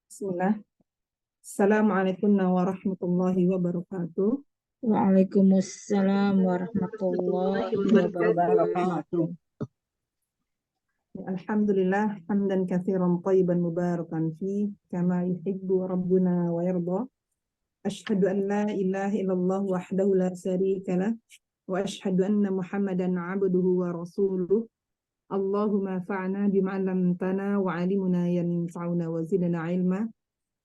Bismillah. Assalamualaikum warahmatullahi wabarakatuh. Waalaikumsalam warahmatullahi wabarakatuh. Alhamdulillah hamdan katsiran thayyiban mubarakan fi kama yuhibbu rabbuna wa yarda. Asyhadu an la ilaha illallah wahdahu la syarika lah wa asyhadu anna Muhammadan abduhu wa rasuluh. Allahumma fa'na bima 'allamtana wa 'allimna yanfa'una wa zidna 'ilma.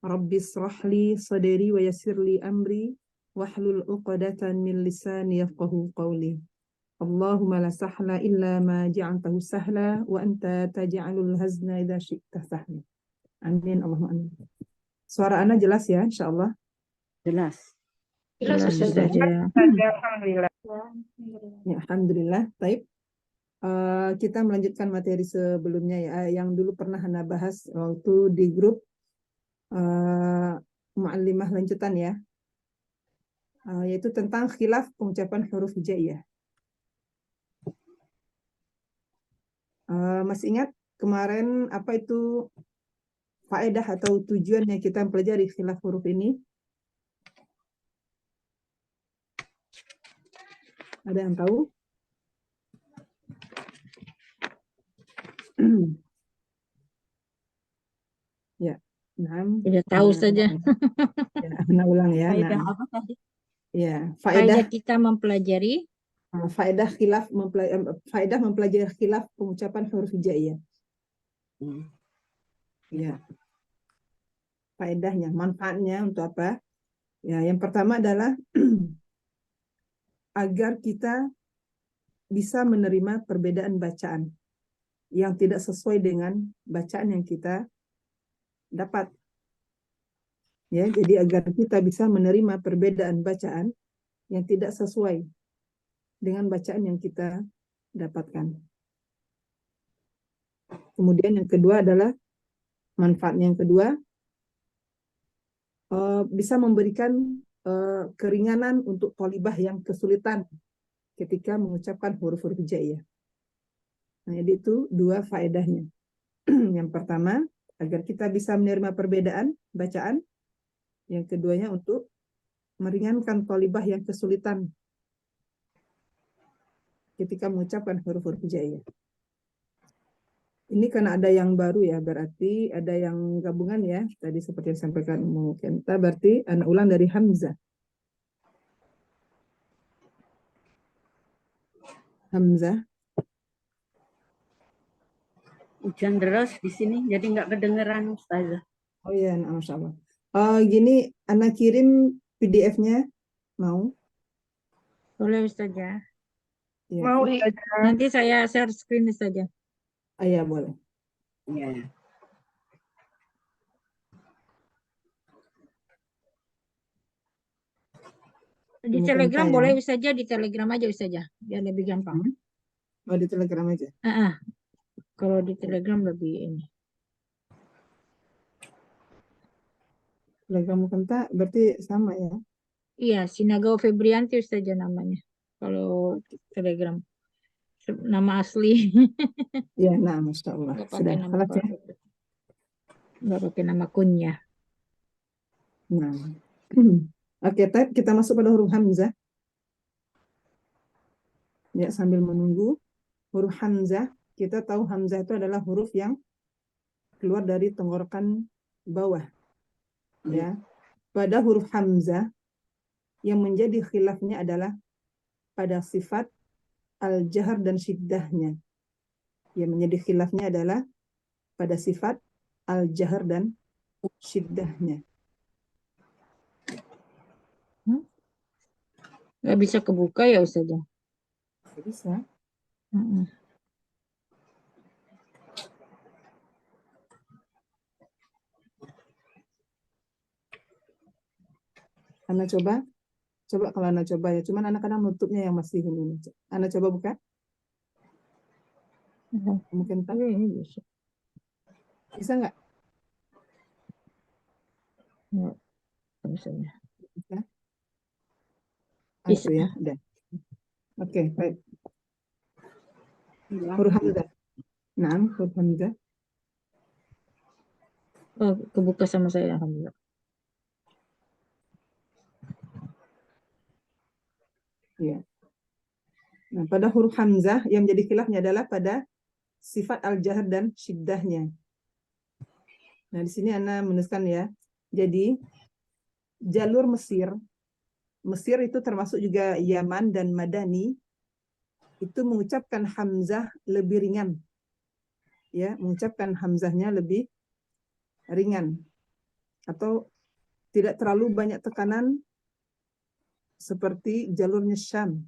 Rabbi israh li sadri wa yassir li amri wahlul 'uqdatan min lisani yafqahu qawli. Allahumma la sahla illa ma ja'altahu sahla wa anta taj'alul hazna idza syi'ta sahla. Amin Allahumma amin. Suara Ana jelas ya insyaallah? Jelas. Jelas saja. Alhamdulillah. Ya, alhamdulillah. Baik. Kita melanjutkan materi sebelumnya ya, yang dulu pernah Ana bahas waktu di grup Mu'allimah lanjutan ya. Yaitu tentang khilaf pengucapan huruf hijaiyah. Masih ingat kemarin apa itu faedah atau tujuannya kita mempelajari khilaf huruf ini? Ada yang tahu? Ya, nah, Tidak tahu saja. Ya, Ana ulang ya. Faedah Nah, apa tadi? ya, Faedah kita mempelajari faedah faedah mempelajari khilaf pengucapan huruf hijaiyah. Ya. Faedahnya, manfaatnya untuk apa? Ya, yang pertama adalah agar kita bisa menerima perbedaan bacaan yang tidak sesuai dengan bacaan yang kita dapat. Ya, jadi agar kita bisa menerima perbedaan bacaan yang tidak sesuai dengan bacaan yang kita dapatkan. Kemudian yang kedua adalah manfaatnya yang kedua bisa memberikan keringanan untuk thalibah yang kesulitan ketika mengucapkan huruf-huruf hijaiyah. Nah, jadi itu dua faedahnya. Yang pertama, agar kita bisa menerima perbedaan bacaan. Yang keduanya untuk meringankan thalibah yang kesulitan ketika mengucapkan huruf-huruf hijaiyah. Ini karena ada yang baru ya, berarti ada yang gabungan ya. Tadi seperti yang disampaikan Ummu Kenta, berarti Ana ulang dari Hamzah. Hamzah. hujan deras di sini, jadi nggak kedengeran Ustazah. Oh iya, nah, Masya Allah. Gini, Ana kirim PDF-nya, mau? Boleh Ustazah. Ya. Mau Nanti saya share screen saja. Iya, boleh. Iya. Di Telegram ya. boleh saja, di Telegram aja saja, biar lebih gampang. Oh, di Telegram aja. Kalau di Telegram lebih ini. Telegram Kenta berarti sama ya? Iya, Sinaga Febrianti Ustazah namanya. Kalau Telegram. Nama asli. Ya, nah, Masya Allah. Nggak pakai Sudah, nama halas ya? Nggak pakai nama kunyah. Nah. Oke, kita masuk pada huruf Hamzah. Ya, sambil menunggu. Huruf Hamzah, kita tahu Hamzah itu adalah huruf yang keluar dari tenggorokan bawah. Ya. Pada huruf Hamzah, yang menjadi khilafnya adalah pada sifat al-jahar dan syiddahnya. Yang menjadi khilafnya adalah pada sifat al-jahar dan syiddahnya. Nggak bisa kebuka ya Ustazah? Nggak bisa. Anda coba kalau Anda coba ya. Cuman anak-anak nutupnya yang masih ini. Anda coba buka. Mungkin tak. Ini bisa. Bisa nggak? Nggak bisa. Bisa. Bisa. Itu ya, udah. Oke, baik. Ya. Huruf hamzah. Naam, huruf hamzah. Oh, kebuka sama saya, alhamdulillah. Ya. Nah, pada huruf hamzah yang menjadi khilafnya adalah pada sifat al-jahr dan syiddahnya. Nah, di sini Ana menuliskan ya. Jadi, jalur Mesir, Mesir itu termasuk juga Yaman dan Madani, itu mengucapkan hamzah lebih ringan. Ya, mengucapkan hamzahnya lebih ringan atau tidak terlalu banyak tekanan seperti jalurnya Syam.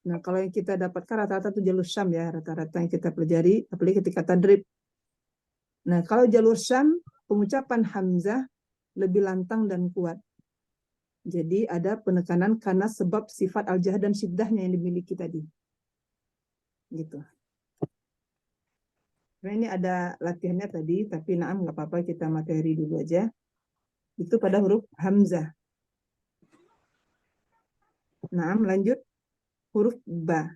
Nah, kalau yang kita dapatkan rata-rata itu jalur Syam ya, rata-rata yang kita pelajari, apalagi ketika tadrib. Nah, kalau jalur Syam, pengucapan hamzah lebih lantang dan kuat. Jadi ada penekanan karena sebab sifat al-jah dan syiddahnya yang dimiliki tadi. Gitu. Nah, ini ada latihannya tadi, tapi naam nggak apa-apa, kita materi dulu aja. Itu pada huruf hamzah. Naam, lanjut huruf ba.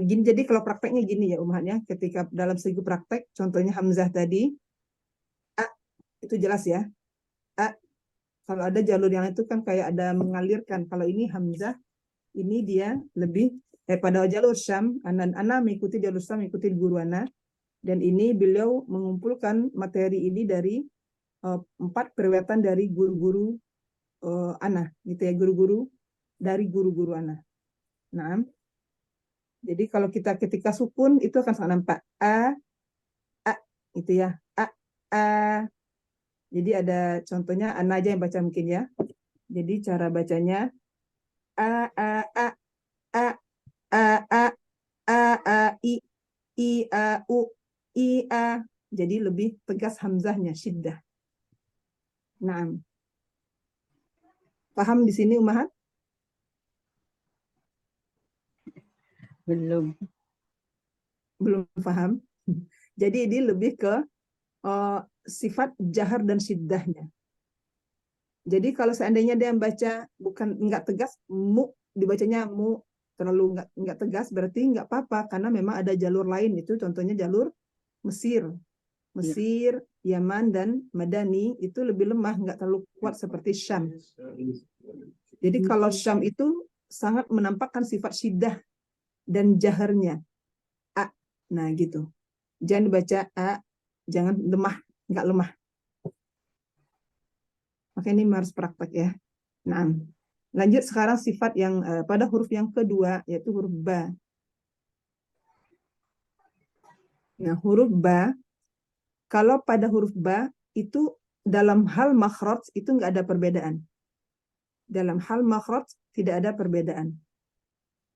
Gini, jadi kalau prakteknya gini ya umatnya, ketika dalam segi praktek, contohnya hamzah tadi, a itu jelas ya. A, kalau ada jalur yang itu kan kayak ada mengalirkan. Kalau ini hamzah, ini dia lebih pada jalur Syam. Ana mengikuti jalur Syam, mengikuti guru Ana. Dan ini beliau mengumpulkan materi ini dari 4 periwayatan dari guru-guru Ana, gitu ya, guru-guru dari guru-guru Ana. Nah, jadi kalau kita ketika sukun itu akan sangat nampak a, gitu ya, a. Jadi ada contohnya Ana aja yang baca mungkin ya. Jadi cara bacanya a a a a a a a i a u i a. Jadi lebih tegas hamzahnya, syiddah. Nah, paham di sini Umahat? Belum. Belum paham. Jadi ini lebih ke sifat jahar dan syiddahnya. Jadi kalau seandainya dia baca bukan nggak tegas, mu dibacanya mu, terlalu nggak tegas, berarti nggak apa-apa karena memang ada jalur lain, itu contohnya jalur Mesir. Ya. Mesir, Yaman, dan Madani itu lebih lemah, nggak terlalu kuat seperti Syam. Jadi kalau Syam itu sangat menampakkan sifat syiddah dan jaharnya. A. Nah gitu. Jangan dibaca A, jangan lemah, nggak lemah. Maka ini harus praktek ya. Nah, lanjut sekarang sifat yang pada huruf yang kedua, yaitu huruf ba. Nah, huruf ba, kalau pada huruf ba, itu dalam hal makhraj itu nggak ada perbedaan. Dalam hal makhraj tidak ada perbedaan.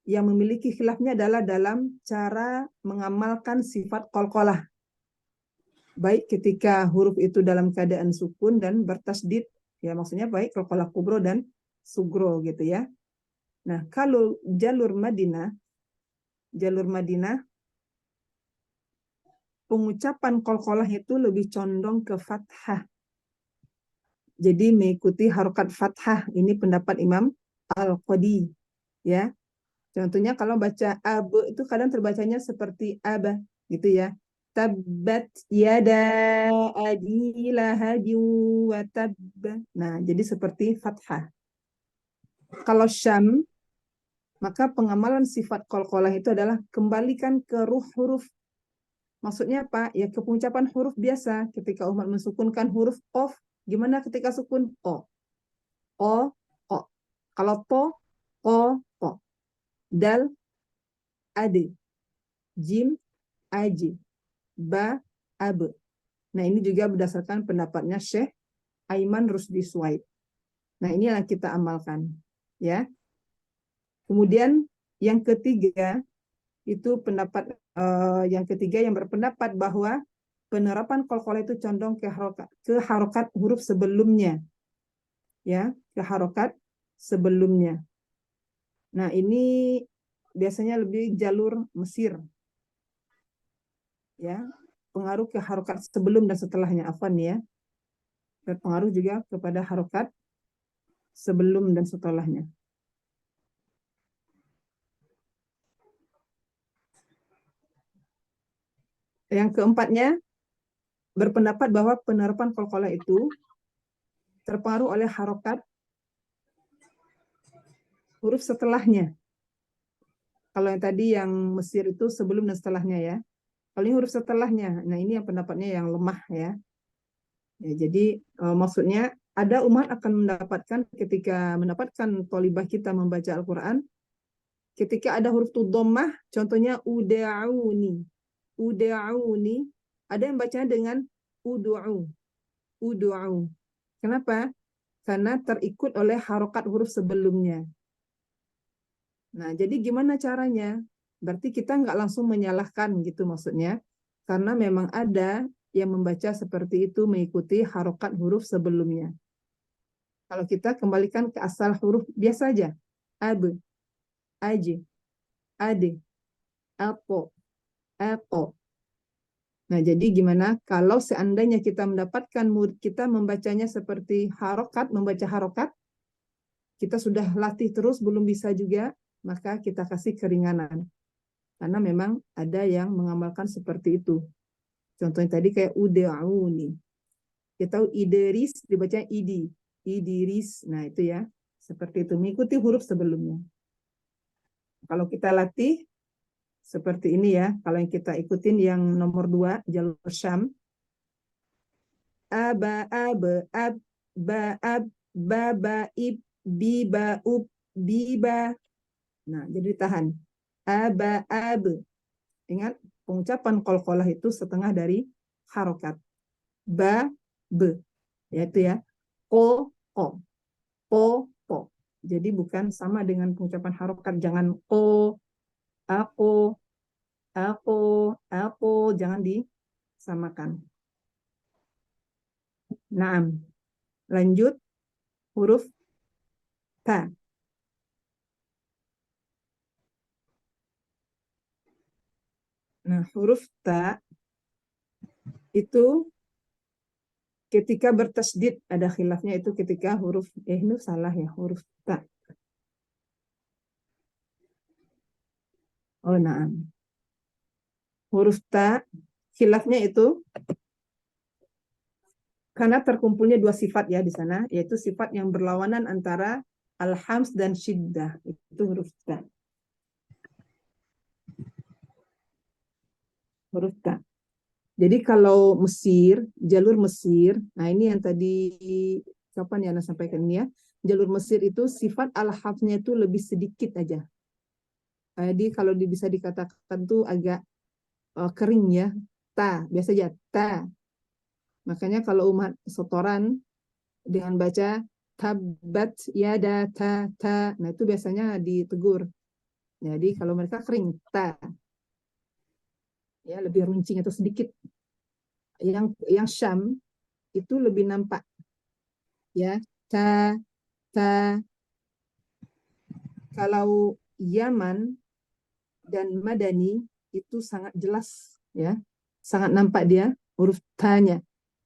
Yang memiliki khilafnya adalah dalam cara mengamalkan sifat qalqalah. Baik ketika huruf itu dalam keadaan sukun dan bertasdid, ya maksudnya baik qalqalah kubro dan sugro gitu ya. Nah, kalau jalur Madinah, pengucapan qalqalah itu lebih condong ke fathah. Jadi mengikuti harokat fathah. Ini pendapat Imam Al-Qadi. Ya, contohnya kalau baca ab itu kadang terbacanya seperti aba gitu ya. Tabbat yada abi lahabin wa tab. Nah, jadi seperti fathah. Kalau syam, maka pengamalan sifat qalqalah itu adalah kembalikan ke ruh huruf. Maksudnya apa? Ya ke pengucapan huruf biasa. Ketika umat mensukunkan huruf qaf, gimana ketika sukun? O. O, O. Kalau to, O, O. Dal, ade. Jim, aji. Ba, abe. Nah, ini juga berdasarkan pendapatnya Syekh Aiman Rusdi Suwaid. Nah, ini yang kita amalkan. Ya. Kemudian yang ketiga, itu pendapat yang ketiga yang berpendapat bahwa penerapan qalqalah itu condong ke harokat huruf sebelumnya. Ya, ke harokat sebelumnya. Nah, ini biasanya lebih jalur Mesir. Ya, pengaruh ke harokat sebelum dan setelahnya, afwan ya. Berpengaruh juga kepada harokat sebelum dan setelahnya. Yang keempatnya, berpendapat bahwa penerapan qalqalah itu terpengaruh oleh harokat huruf setelahnya. Kalau yang tadi yang Mesir itu sebelum dan setelahnya ya. Kalau ini huruf setelahnya, nah ini yang pendapatnya yang lemah ya. Jadi maksudnya ada umat akan mendapatkan ketika mendapatkan thalibah kita membaca Al-Quran, ketika ada huruf dhammah, contohnya uda'uni, uda'uni, ada yang bacanya dengan udu'u, udu'u. Kenapa? Karena terikut oleh harokat huruf sebelumnya. Nah, jadi gimana caranya? Berarti kita nggak langsung menyalahkan gitu maksudnya. Karena memang ada yang membaca seperti itu mengikuti harokat huruf sebelumnya. Kalau kita kembalikan ke asal huruf biasa aja. Ab, aj, ade, apo, apo. Nah, jadi gimana kalau seandainya kita mendapatkan murid kita membacanya seperti harokat, membaca harokat, kita sudah latih terus belum bisa juga, maka kita kasih keringanan. Karena memang ada yang mengamalkan seperti itu. Contohnya tadi kayak uda'uni. Kita tahu Idris dibaca idi, Idris. Nah, itu ya. Seperti itu, mengikuti huruf sebelumnya. Kalau kita latih seperti ini ya, kalau yang kita ikutin yang nomor 2, jalur Syam. Aba, ab, ba, ba, ib, biba, biba. Nah, jadi ditahan. Aba, Ingat, pengucapan qalqalah itu setengah dari harokat. Ba, be. Yaitu ya, ko, po, po. Jadi bukan sama dengan pengucapan harokat. Jangan ko, aku, aku. Jangan disamakan. Nah, lanjut huruf ta. Nah, huruf ta itu ketika bertasdid, ada khilafnya itu ketika huruf, ini salah ya, huruf ta. Oh, nah. Huruf ta, khilafnya itu karena terkumpulnya 2 sifat ya di sana, yaitu sifat yang berlawanan antara al-hams dan syiddah. Itu huruf ta. Huruf ta. Jadi kalau Mesir, jalur Mesir, nah ini yang tadi kapan ya Ana sampaikan ini ya, jalur Mesir itu sifat al-hamsnya itu lebih sedikit aja. Jadi kalau bisa dikatakan tuh agak kering ya, ta, biasa aja, ta. Makanya kalau umat setoran dengan baca tabat yada ta ta, nah itu biasanya ditegur. Jadi kalau mereka kering, ta. Ya, lebih runcing atau sedikit. Yang Syam itu lebih nampak ya, ta ta. Kalau Yaman dan Madani itu sangat jelas ya, sangat nampak dia huruf ta-nya,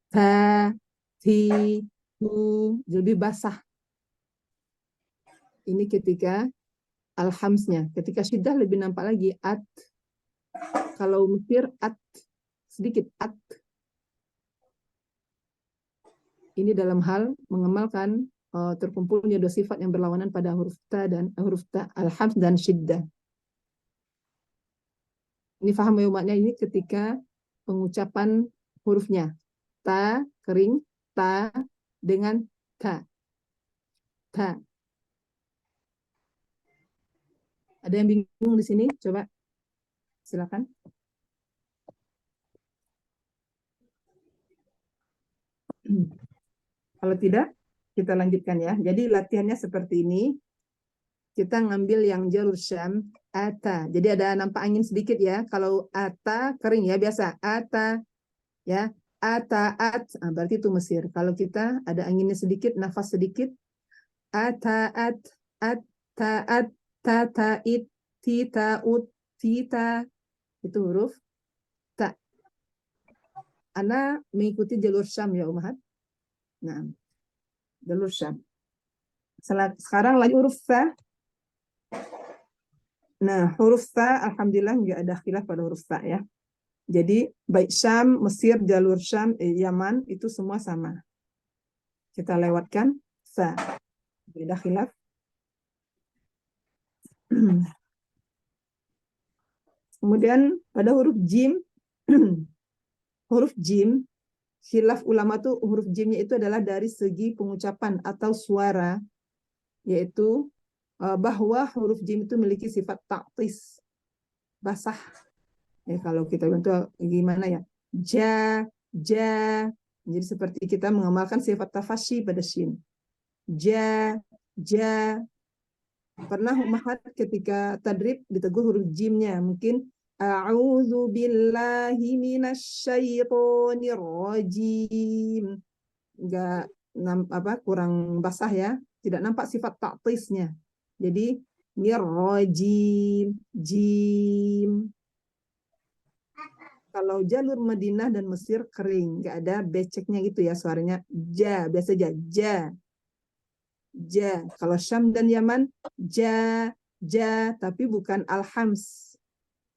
ta, ti, tu, lebih basah. Ini ketika al-hamsnya. Ketika syiddah lebih nampak lagi at. Kalau Mesir at, sedikit at. Ini dalam hal mengamalkan terkumpulnya 2 sifat yang berlawanan pada huruf ta dan huruf ta, al-hams dan syiddah. Ini paham ya umatnya, ini ketika pengucapan hurufnya. Ta, kering, ta, dengan ta. Ta. Ada yang bingung di sini? Coba, silakan. Kalau tidak, kita lanjutkan ya. Jadi latihannya seperti ini. Kita ngambil yang jalur Syam, ata. Jadi ada nampak angin sedikit ya. Kalau ata, kering ya, biasa. Ata, ya. Ata, at. Nah, berarti itu Mesir. Kalau kita ada anginnya sedikit, nafas sedikit. Ata, at, ta, ta, it, tita, ut, tita. Itu huruf ta. Ana mengikuti jalur Syam ya Umahat. Nah, jalur Syam. Sekarang lagi huruf ta. Nah, huruf ta, alhamdulillah nggak ada khilaf pada huruf ta ya. Jadi baik Syam, Mesir, jalur Syam, Yaman itu semua sama. Kita lewatkan sa. Beda khilaf. Kemudian pada huruf jim, huruf jim, khilaf ulama tuh huruf jimnya itu adalah dari segi pengucapan atau suara, yaitu bahwa huruf jim itu memiliki sifat taktis, basah. Ya, kalau kita bantu gimana ya? Ja, ja. Jadi seperti kita mengamalkan sifat tafashi pada shin. Ja, ja. Pernah umahat ketika tadrib ditegur huruf jimnya. Mungkin a'udzu billahi minasyaitonir rajim. Enggak kurang basah ya. Tidak nampak sifat taktisnya. Jadi mirrajim, jim. Kalau jalur Madinah dan Mesir kering, nggak ada beceknya gitu ya suaranya. Ja, biasa aja. Ja, ja. Kalau Syam dan Yaman, ja, ja, tapi bukan al-hams.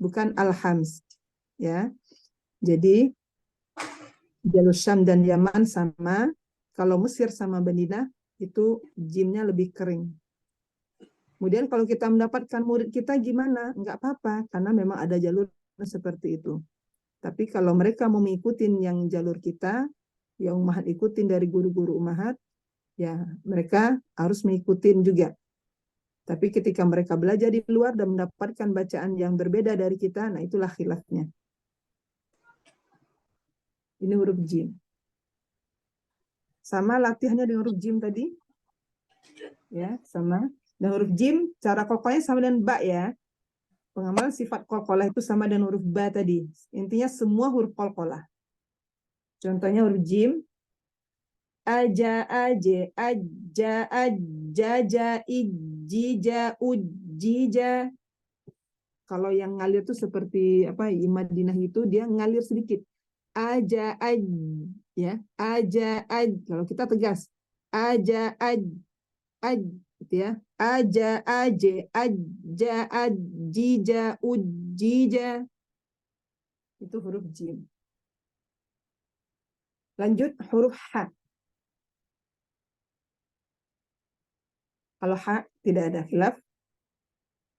Bukan al-hams. Ya. Jadi, jalur Syam dan Yaman sama. Kalau Mesir sama Madinah, itu jimnya lebih kering. Kemudian kalau kita mendapatkan murid kita gimana? Nggak apa-apa, karena memang ada jalur seperti itu. Tapi kalau mereka mau mengikuti yang jalur kita, yang umahat ikutin dari guru-guru umahat, ya mereka harus mengikuti juga. Tapi ketika mereka belajar di luar dan mendapatkan bacaan yang berbeda dari kita, nah itulah khilafnya. Ini huruf jim. Sama latihannya dengan huruf jim tadi. Ya, sama. Dan huruf jim, cara kokohnya sama dengan ba ya. Pengamalan sifat qalqalah itu sama dengan huruf ba tadi. Intinya semua huruf qalqalah. Contohnya huruf jim, aja, aje, aja, ajaja, ijija, ujija. Kalau yang ngalir itu seperti apa? Madinah itu dia ngalir sedikit. Aja, aj, ya, aja, aj. Kalau kita tegas, aja, aj, gitu ya. Aja, aje, aja, ajija, ujija. Itu huruf jim. Lanjut huruf ha. Kalau ha tidak ada khilaf,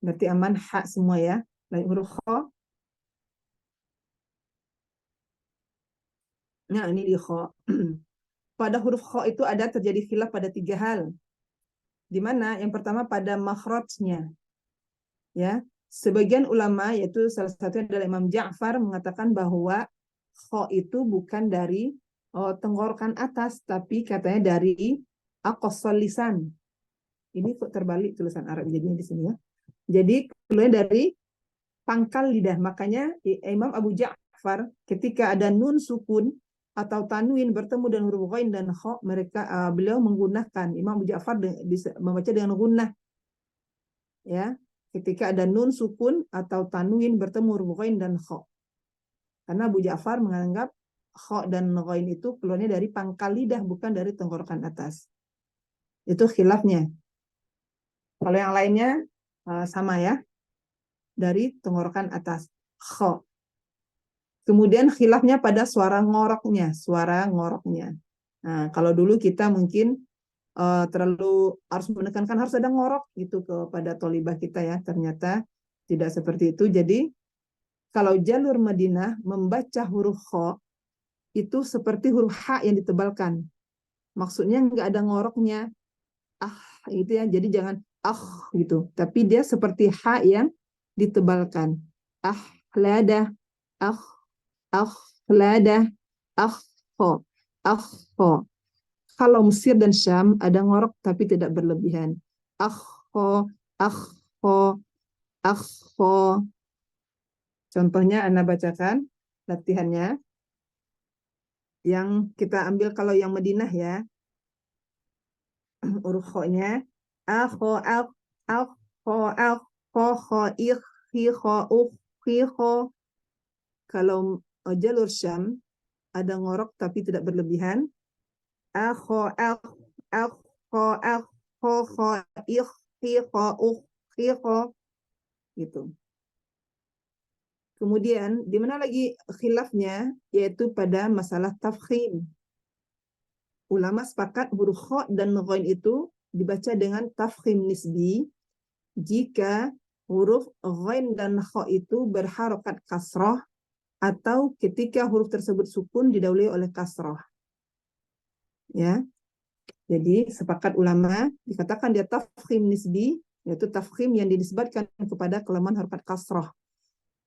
berarti aman ha semua ya. Lanjut huruf kha. Nah, ini di kha. Pada huruf kha itu ada terjadi khilaf pada 3 hal. Di mana yang pertama pada makhrajnya. Ya. Sebagian ulama yaitu salah satunya adalah Imam Ja'far mengatakan bahwa kha itu bukan dari tenggorokan atas tapi katanya dari aqsal lisan. Ini kok terbalik tulisan Arab jadinya di sini ya. Jadi keluar dari pangkal lidah. Makanya Imam Abu Ja'far ketika ada nun sukun atau tanwin bertemu dengan huruf ghain dan kha, beliau menggunakan Imam Abu Ja'far membaca dengan gunnah. Ya, ketika ada nun sukun atau tanwin bertemu huruf ghain dan kha. Karena Abu Ja'far menganggap kha dan ghain itu keluarnya dari pangkal lidah bukan dari tenggorokan atas. Itu khilafnya. Kalau yang lainnya sama ya. Dari tenggorokan atas. Kha. Kemudian khilafnya pada suara ngoroknya, Nah, kalau dulu kita mungkin terlalu harus menekankan harus ada ngorok gitu kepada tolibah kita ya. Ternyata tidak seperti itu. Jadi kalau jalur Madinah membaca huruf kha itu seperti huruf ha yang ditebalkan. Maksudnya nggak ada ngoroknya. Gitu ya. Jadi jangan gitu. Tapi dia seperti ha yang ditebalkan. Lada, lada, akhfo, akhfo. Kalau Mesir dan Syam ada ngorok tapi tidak berlebihan. Akhfo, akhfo, akhfo. Contohnya Anda bacakan latihannya. Yang kita ambil kalau yang Madinah ya. Huruf kho-nya. Akho, akho, akho, kho, ikhi, kho, ukhi, kho. Kalau jalur Syam ada ngorok tapi tidak berlebihan. Akho, akho, akho, kho, ikhi, kho, ukhi, kho. Gitu. kemudian di mana lagi khilafnya, yaitu pada masalah tafkhim. Ulama sepakat huruf kha dan ghain itu dibaca dengan tafkhim nisbi jika huruf ghain dan kha itu berharokat kasrah atau ketika huruf tersebut sukun didahului oleh kasrah. Ya. Jadi sepakat ulama dikatakan dia tafkhim nisbi, yaitu tafkhim yang dinisbatkan kepada kelemahan harokat kasrah.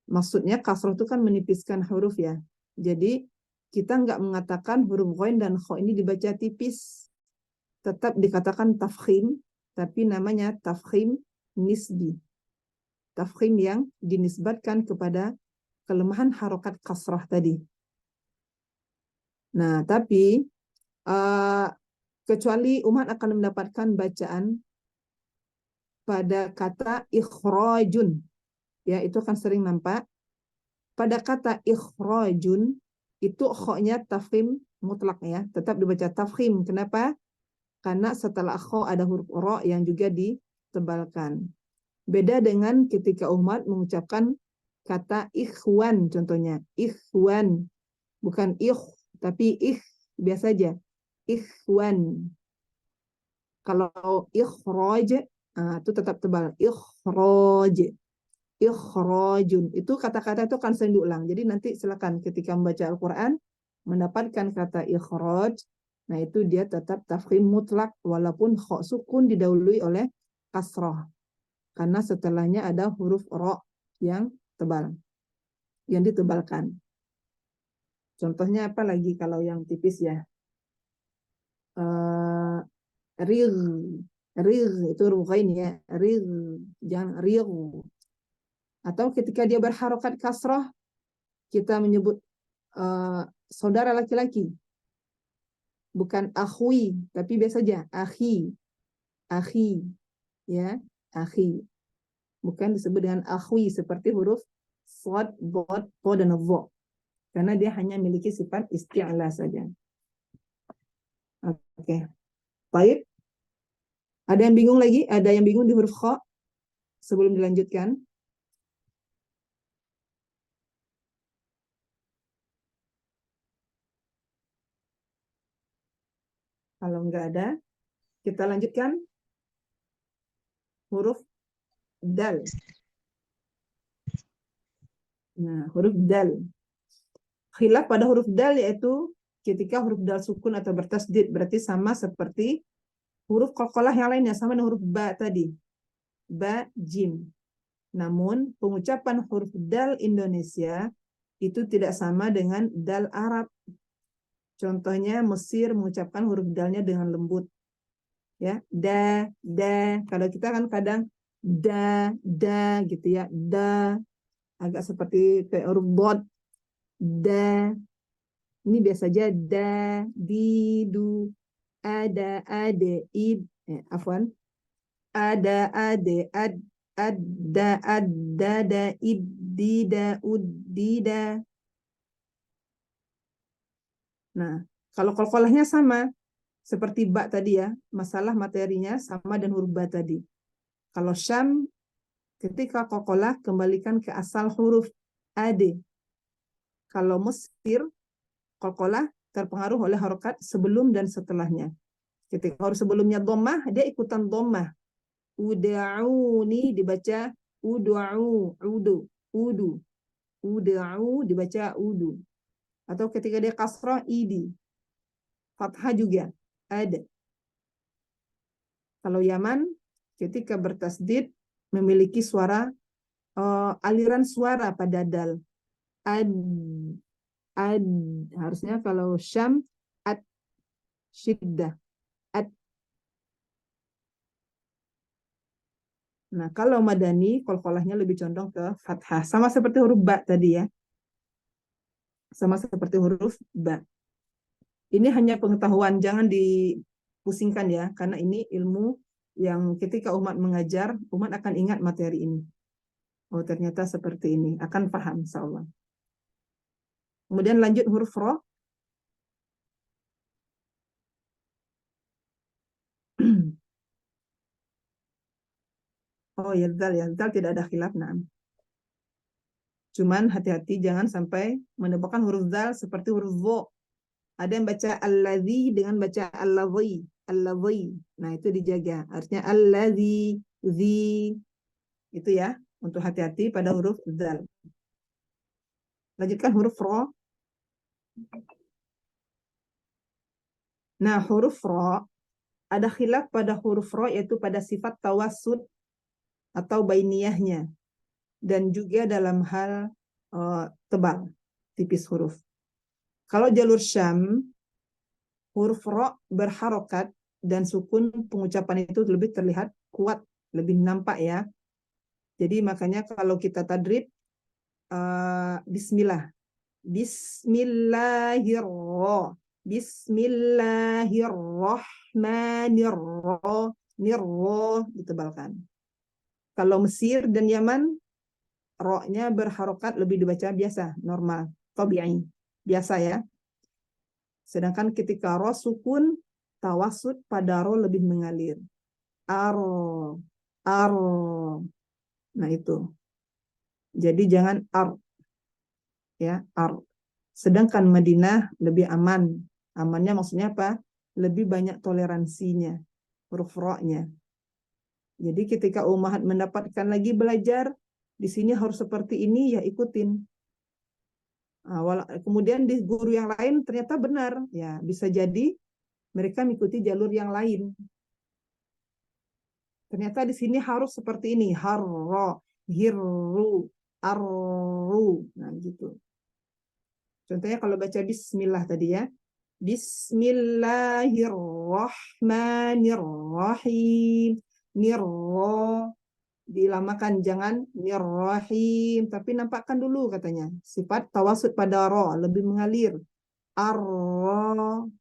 Maksudnya kasrah itu kan menipiskan huruf ya. Jadi kita nggak mengatakan huruf ghain dan kha ini dibaca tipis. Tetap dikatakan tafkhim, tapi namanya tafkhim nisbi. Tafkhim yang dinisbatkan kepada kelemahan harokat kasrah tadi. Nah, tapi kecuali umat akan mendapatkan bacaan pada kata ikhrajun. Ya, itu akan sering nampak. Pada kata ikhrajun, itu kha-nya tafkhim mutlak ya. Tetap dibaca tafkhim. Kenapa? Karena setelah kha ada huruf ra yang juga ditebalkan. Beda dengan ketika umat mengucapkan kata ikhwan contohnya. Ikhwan. Bukan tapi biasa aja. Ikhwan. Kalau ikhraj, itu tetap tebal. Ikhraj. Ikhrajun. Itu kata-kata itu akan sering diulang. Jadi nanti silakan ketika membaca Al-Quran, mendapatkan kata ikhraj, nah itu dia tetap tafkhim mutlak, walaupun kha sukun didahului oleh kasrah. Karena setelahnya ada huruf ra yang tebal, yang ditebalkan. Contohnya apa lagi kalau yang tipis ya? Rig, rig itu huruf ghain ya. Rig, jangan rig. Atau ketika dia berharokat kasrah, kita menyebut saudara laki-laki. Bukan akhui, tapi biasa aja akhi. Akhi, ya, akhi. Bukan disebut dengan akhui seperti huruf shad, dhad, tha dan dha. Karena dia hanya memiliki sifat isti'la saja. Oke. Baik. Ada yang bingung lagi? Ada yang bingung di huruf kha sebelum dilanjutkan? Kalau nggak ada, kita lanjutkan huruf dal. Nah, huruf dal. Khilaf pada huruf dal yaitu ketika huruf dal sukun atau bertasdid, berarti sama seperti huruf qalqalah yang lainnya, sama dengan huruf ba tadi. Ba, jim. Namun pengucapan huruf dal Indonesia itu tidak sama dengan dal Arab. Contohnya Mesir mengucapkan huruf dalnya dengan lembut. Ya, da, da. Kalau kita kan kadang da gitu ya. Da agak seperti kayak huruf dot. Da. Ini biasa aja da, di, du, ada, ade, id. Afwan. Ada, ade, ada, da, id, dida, dida. Nah, kalau qalqalahnya sama, seperti ba tadi ya, masalah materinya sama dan huruf ba tadi. Kalau Syam, ketika qalqalah kembalikan ke asal huruf ade. Kalau Mesir, qalqalah terpengaruh oleh harokat sebelum dan setelahnya. Ketika huruf sebelumnya dhammah, dia ikutan dhammah. Uda'uni dibaca uda'u, udu, udu. Uda'u dibaca udu. Atau ketika dia kasrah, idi. Fathah juga ada. Kalau Yaman, ketika bertasdid, memiliki suara, aliran suara pada dal. Ad, ad. Harusnya kalau Syam, ad, syiddah. Ad. Nah, kalau Madani, qalqalahnya lebih condong ke fathah. Sama seperti huruf ba tadi ya. Sama seperti huruf ba. Ini hanya pengetahuan, jangan dipusingkan ya, karena ini ilmu yang ketika umat mengajar, umat akan ingat materi ini. Oh, ternyata seperti ini, akan paham insyaallah. Kemudian lanjut huruf ra. Oh ya, zal tidak ada khilaf. Nah. Cuman hati-hati jangan sampai menyebabkan huruf zal seperti huruf vo. Ada yang baca alladzi dengan baca alladzi, alladzi. Nah, itu dijaga. Artinya alladzi, zi. Itu ya, untuk hati-hati pada huruf zal. Lanjutkan huruf ro. Nah, huruf ro ada khilaf pada huruf ro yaitu pada sifat tawassut atau bainiyahnya dan juga dalam hal tebal, tipis huruf. Kalau jalur Syam, huruf ro berharokat dan sukun pengucapan itu lebih terlihat kuat, lebih nampak ya. Jadi makanya kalau kita tadrib bismillah. Bismillahirrahmanirrahim. Bismillahirrahmanirrahim. Ditebalkan. Kalau Mesir dan Yaman, ro-nya berharokat lebih dibaca biasa, normal, tabi'i, biasa ya. Sedangkan ketika ro sukun, tawasud pada ro lebih mengalir. Aro, aro. Nah itu. Jadi jangan ar, ya ar. Sedangkan Madinah lebih aman. Amannya maksudnya apa? Lebih banyak toleransinya, huruf ro-nya. Jadi ketika ummahat mendapatkan lagi belajar, di sini harus seperti ini, ya ikutin. Kemudian di guru yang lain ternyata benar, ya bisa jadi mereka mengikuti jalur yang lain. Ternyata di sini harus seperti ini, harro, hirru, arru, nah gitu. Contohnya kalau baca bismillah tadi ya. Bismillahirrahmanirrahim. Nirro dilamakan, jangan nirrahim, tapi nampakkan dulu katanya. Sifat tawasud pada ro lebih mengalir. Arro.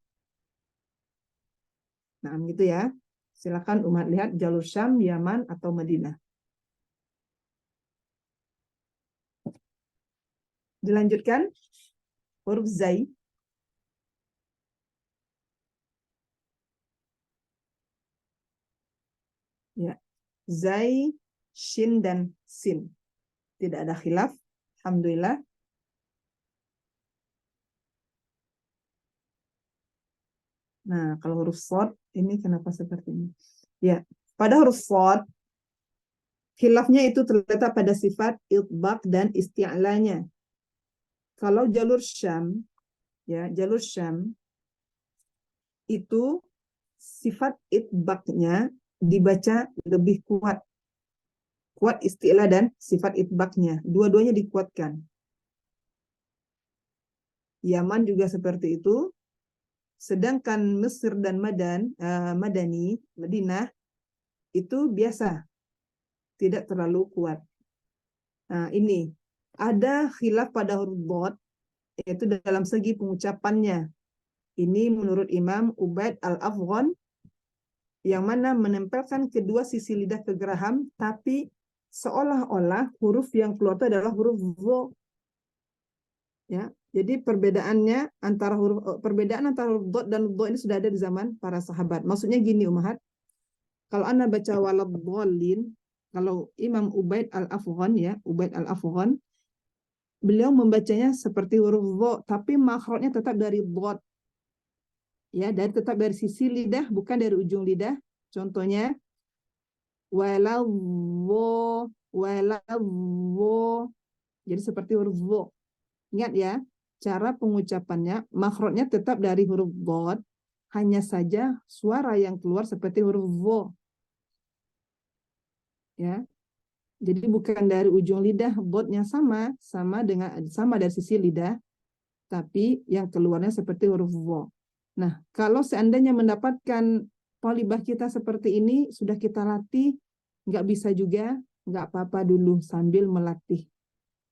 Nah, gitu ya. Silakan umat lihat jalur Syam, Yaman atau Madinah. Dilanjutkan huruf zai. Ya. Zai, shin dan sin. Tidak ada khilaf. Alhamdulillah. Nah, kalau huruf shad ini kenapa seperti ini? Ya, pada huruf shad khilafnya itu terletak pada sifat itbaq dan isti'lanya. Kalau jalur Syam, ya, jalur Syam itu sifat itbaqnya dibaca lebih kuat. Kuat isti'la dan sifat itbaqnya. Dua-duanya dikuatkan. Yaman juga seperti itu. Sedangkan Mesir dan Madinah itu biasa. Tidak terlalu kuat. Nah, ini. Ada khilaf pada huruf dhad, yaitu dalam segi pengucapannya. Ini menurut Imam Ubaid al-Afghan, yang mana menempelkan kedua sisi lidah ke geraham, tapi seolah-olah huruf yang keluar itu adalah huruf vo. Ya, jadi perbedaan antara huruf dhad dan dho ini sudah ada di zaman para sahabat. Maksudnya gini, Umahat. Kalau Anda baca waladhdallin, kalau Imam Ubaid al-Afghan ya, Ubaid al-Afghan, beliau membacanya seperti huruf dho, tapi makhrajnya tetap dari dhad. Ya, tetap dari sisi lidah, bukan dari ujung lidah. Contohnya waladhdho, waladhdho. Jadi seperti huruf dho. Ingat ya, cara pengucapannya, makhrajnya tetap dari huruf dhad, hanya saja suara yang keluar seperti huruf dho. Ya. Jadi bukan dari ujung lidah, dotnya sama dari sisi lidah, tapi yang keluarnya seperti huruf dho. Nah, kalau seandainya mendapatkan polibah kita seperti ini, sudah kita latih, nggak bisa juga, nggak apa-apa dulu sambil melatih.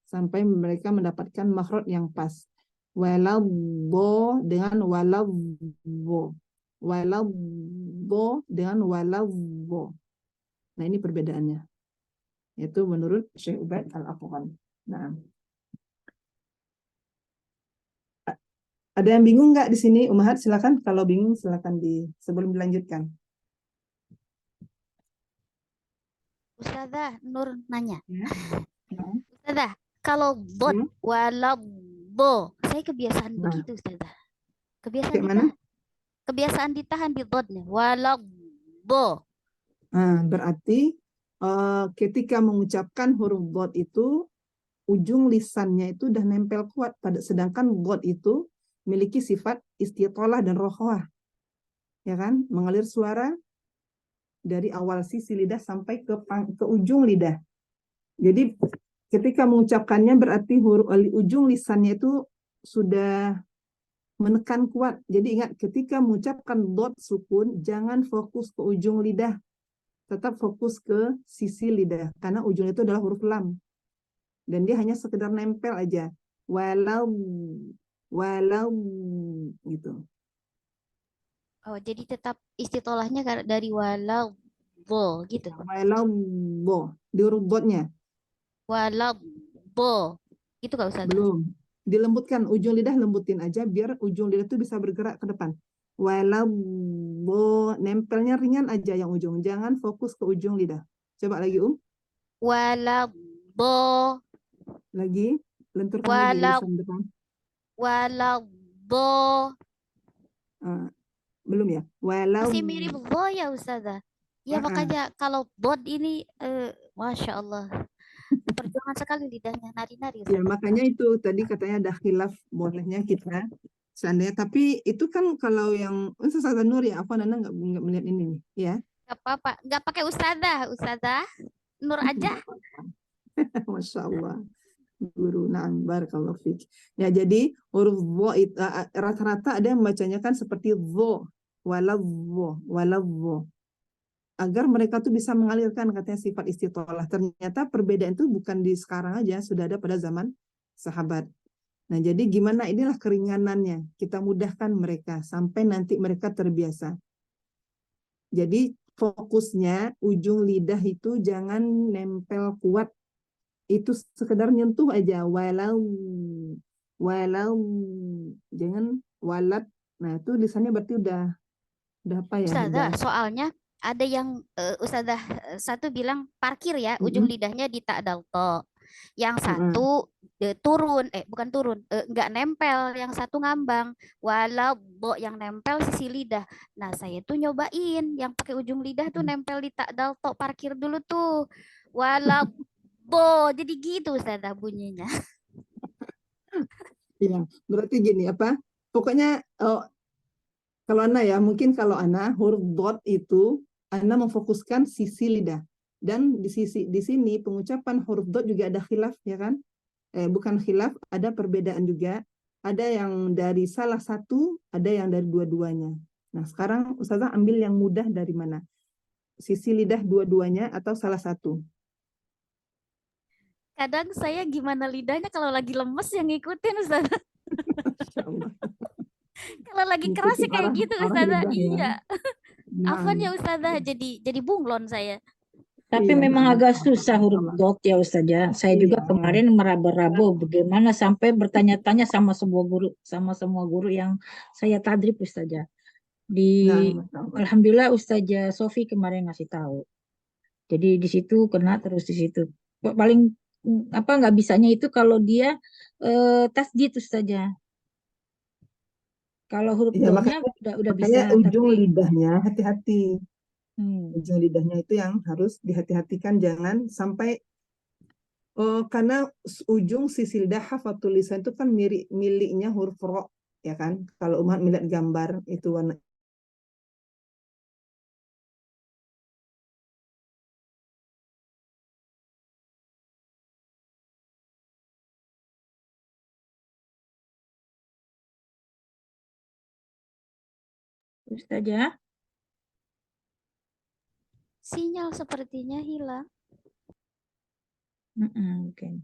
Sampai mereka mendapatkan makhraj yang pas. Waladhdho dengan waladhdho. Waladhdho dengan waladhdho. Nah, ini perbedaannya. Itu menurut Syekh Ubaid al-Afghan. Nah, ada yang bingung nggak di sini, Umahat? Silakan. Kalau bingung, silakan sebelum dilanjutkan. Ustazah Nur nanya. Ya. Ustazah, Kalau bot, Ya. walabo. Saya kebiasaan Nah, begitu, Ustazah. Kebiasaan kayak mana? ditahan. Kebiasaan ditahan di dotnya. Walabo. Nah, berarti ketika mengucapkan huruf dot itu ujung lisannya itu udah nempel kuat, sedangkan dot itu memiliki sifat istitolah dan rokhwah, ya kan? Mengalir suara dari awal sisi lidah sampai ke ujung lidah. Jadi ketika mengucapkannya berarti ujung lisannya itu sudah menekan kuat. Jadi ingat, ketika mengucapkan dot sukun, jangan fokus ke ujung lidah, tetap fokus ke sisi lidah, karena ujung itu adalah huruf lam. Dan dia hanya sekedar nempel aja. Walau, walau, gitu. Oh, jadi tetap istitolahnya dari walabo gitu. Walau, di huruf dotnya. Walabo. Gitu Kak Ustazah? Belum. Dilembutkan, ujung lidah lembutin aja biar ujung lidah itu bisa bergerak ke depan. Walau, nempelnya ringan aja yang ujung. Jangan fokus ke ujung lidah. Coba lagi, Walabo. Lagi, lenturkan lagi lisan depan. Walabo. Belum ya? Walau, Masih mirip bo ya Ustazah. Ya makanya kalau bot ini, Masya Allah. Perjuangan sekali lidahnya, nari-nari ya Ustazah. makanya itu tadi katanya ada khilaf bolehnya kita seandainya. Tapi itu kan kalau yang Ustazah Nur ya, apa Nana nggak melihat ini nih, ya? Gak apa-apa, nggak pakai Ustazah. Ustazah Nur aja. Masya Allah. Guru, na'am, barakallahu fiik. Ya, jadi huruf dho rata-rata ada yang membacanya kan seperti dho, waladho, agar mereka tuh bisa mengalirkan katanya sifat istitolah. Ternyata perbedaan itu bukan di sekarang aja, sudah ada pada zaman sahabat. Nah, jadi gimana, inilah keringanannya, kita mudahkan mereka sampai nanti mereka terbiasa. Jadi fokusnya ujung lidah itu jangan nempel kuat, itu sekedar nyentuh aja, walau, jangan walat. Nah, itu lisannya berarti udah apa ya, Ustazah, udah. soalnya ada yang Ustazah satu bilang parkir ya, ujung lidahnya di ta'dalto. Yang satu turun, bukan turun, nggak nempel, yang satu ngambang. Walau bo yang nempel sisi lidah. Nah, saya tuh nyobain yang pakai ujung lidah tuh nempel di ta'dalto, parkir dulu tuh. Walau bo, jadi gitu Ustazah bunyinya. Iya, berarti gini apa? Pokoknya kalau Ana ya, mungkin kalau Ana huruf dot itu Ana memfokuskan sisi lidah. Dan di sini pengucapan huruf dot juga ada khilaf ya kan? Bukan khilaf, ada perbedaan juga. Ada yang dari salah satu, ada yang dari dua-duanya. Nah, sekarang Ustazah ambil yang mudah dari mana? Sisi lidah dua-duanya atau salah satu? Kadang saya gimana lidahnya kalau lagi lemes yang ngikutin Ustazah. Masya Allah. Kalau lagi keras sih Ngikutin kayak gitu arah Ustazah. lidah ya. Iya. Nah, Afwan ya Ustazah, jadi bunglon saya. Tapi iya, memang nah, agak susah huruf sama. dot ya Ustaz ya. Saya juga Iya. kemarin meraba-raba bagaimana sampai bertanya-tanya sama semua guru yang saya tadrib Ustaz ya. Nah, Masya Allah. Alhamdulillah Ustazah Sofi kemarin ngasih tahu. Jadi di situ kena terus di situ. Paling apa nggak bisanya itu kalau dia tasdid Ustazah. Kalau huruf Iya, dotnya udah makanya bisa ujung tapi lidahnya hati-hati. hmm, Ujung lidahnya itu yang harus dihati-hatikan, jangan sampai karena ujung sisi lidah hafatul lisan itu kan miliknya huruf ro, ya kan? Kalau umat melihat gambar itu warna Ustazah. Sinyal sepertinya hilang. Oke.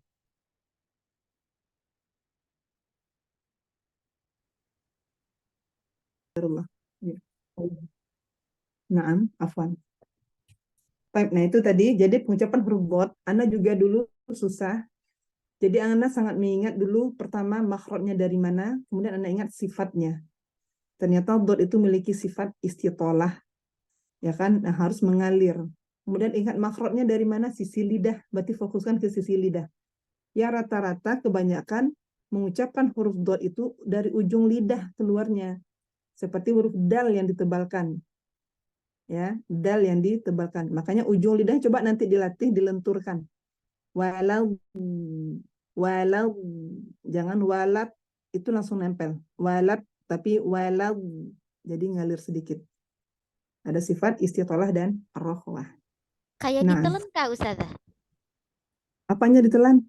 Allah. Ya. Naam, afwan. Baik, nah itu tadi, jadi pengucapan huruf dot, Anda juga dulu susah. Jadi Anda sangat mengingat dulu pertama makhrajnya dari mana, kemudian Anda ingat sifatnya. Ternyata dot itu memiliki sifat istitolah, ya kan? Nah, harus mengalir. Kemudian ingat makhrajnya dari mana, sisi lidah, berarti fokuskan ke sisi lidah. Ya rata-rata kebanyakan mengucapkan huruf dot itu dari ujung lidah keluarnya. Seperti huruf dal yang ditebalkan. Ya, dal yang ditebalkan. Makanya ujung lidah coba nanti dilatih, dilenturkan. Walau, walau, jangan walat, itu langsung nempel. Walat, tapi walau, jadi ngalir sedikit. Ada sifat istitolah dan rohwah. Kayak Nah, ditelan kah Ustazah? apanya ditelan?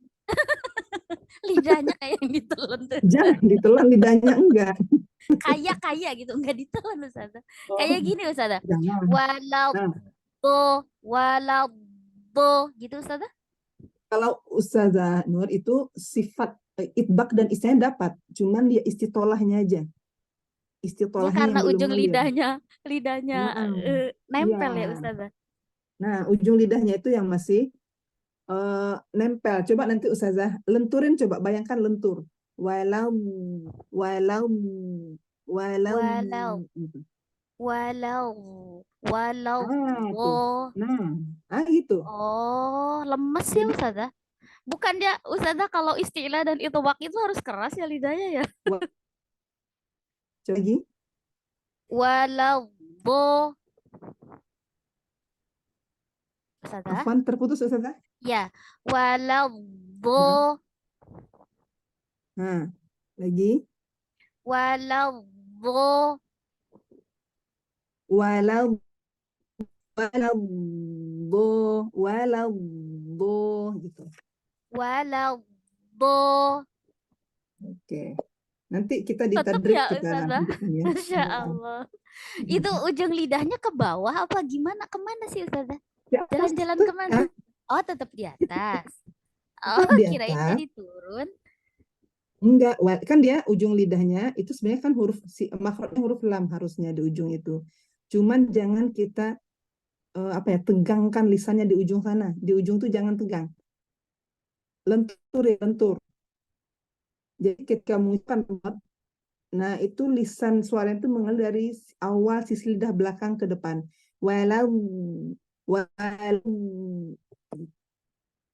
Lidahnya kayak yang ditelan tuh. Jangan ditelan lidahnya, enggak. Kayak gitu, enggak ditelan Ustazah. Kayak Oh, gini Ustazah. jangan. Walau Nah, walau gitu Ustazah. kalau Ustazah Nur itu sifat itbak dan istilahnya dapat, cuman dia istitolahnya aja. Ya Istitolahnya karena yang belum ujung ngalir. lidahnya Nah, nempel ya iya. Ustazah. Nah, ujung lidahnya itu yang masih nempel. Coba nanti Ustazah lenturin, coba bayangkan lentur. Walau, walau, walau. Walau Gitu. walau walau Ah, tuh. oh Nah, gitu. lemes ya Jadi, Ustazah. Bukan dia Ustazah kalau istilah dan itobak itu harus keras ya lidahnya ya. coba lagi. Walau Ustazah. Afwan, terputus Ustazah. Ya, walau Nah, nah, lagi. walau Walau, walau, walau, gitu. walau Oke. Nanti kita tetap ditadrib ya kita Ustazah. lanjutkan ya. Masya Allah. Itu ujung lidahnya ke bawah apa gimana? Kemana sih Ustazah? Di atas, Jalan-jalan tuh, kemana? ya, Oh, tetap di atas. Oh, tetap di kirain atas. jadi turun. Enggak, kan dia ujung lidahnya itu sebenarnya kan huruf makhrajnya huruf lam harusnya di ujung itu. Cuman jangan kita apa ya, tegangkan lisannya di ujung sana. Di ujung tuh jangan tegang. Lentur ya, lentur. Jadi ketika mengucapkan dot, nah itu lisan suara itu mengalir dari awal sisi lidah belakang ke depan. Walau, walau.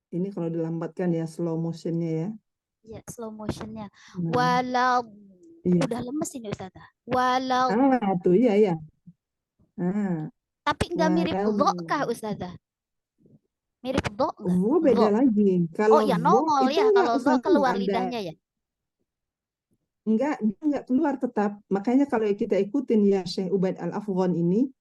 Ini kalau dilambatkan ya, slow motionnya ya. Ya, slow motionnya. Nah, Walau iya. udah lemes ini Ustazah. Walau Tuh iya ya. Nah, tapi nggak mirip walau. lo kah Ustazah? Mirip lo nggak? Vo Lo. beda lagi. Oh Kalau ya vo nongol itu ya enggak kalau lo usah nunggu keluar ada, lidahnya ya. dia enggak keluar tetap. Makanya kalau kita ikutin ya Syekh Ubaid Al-Afghan ini,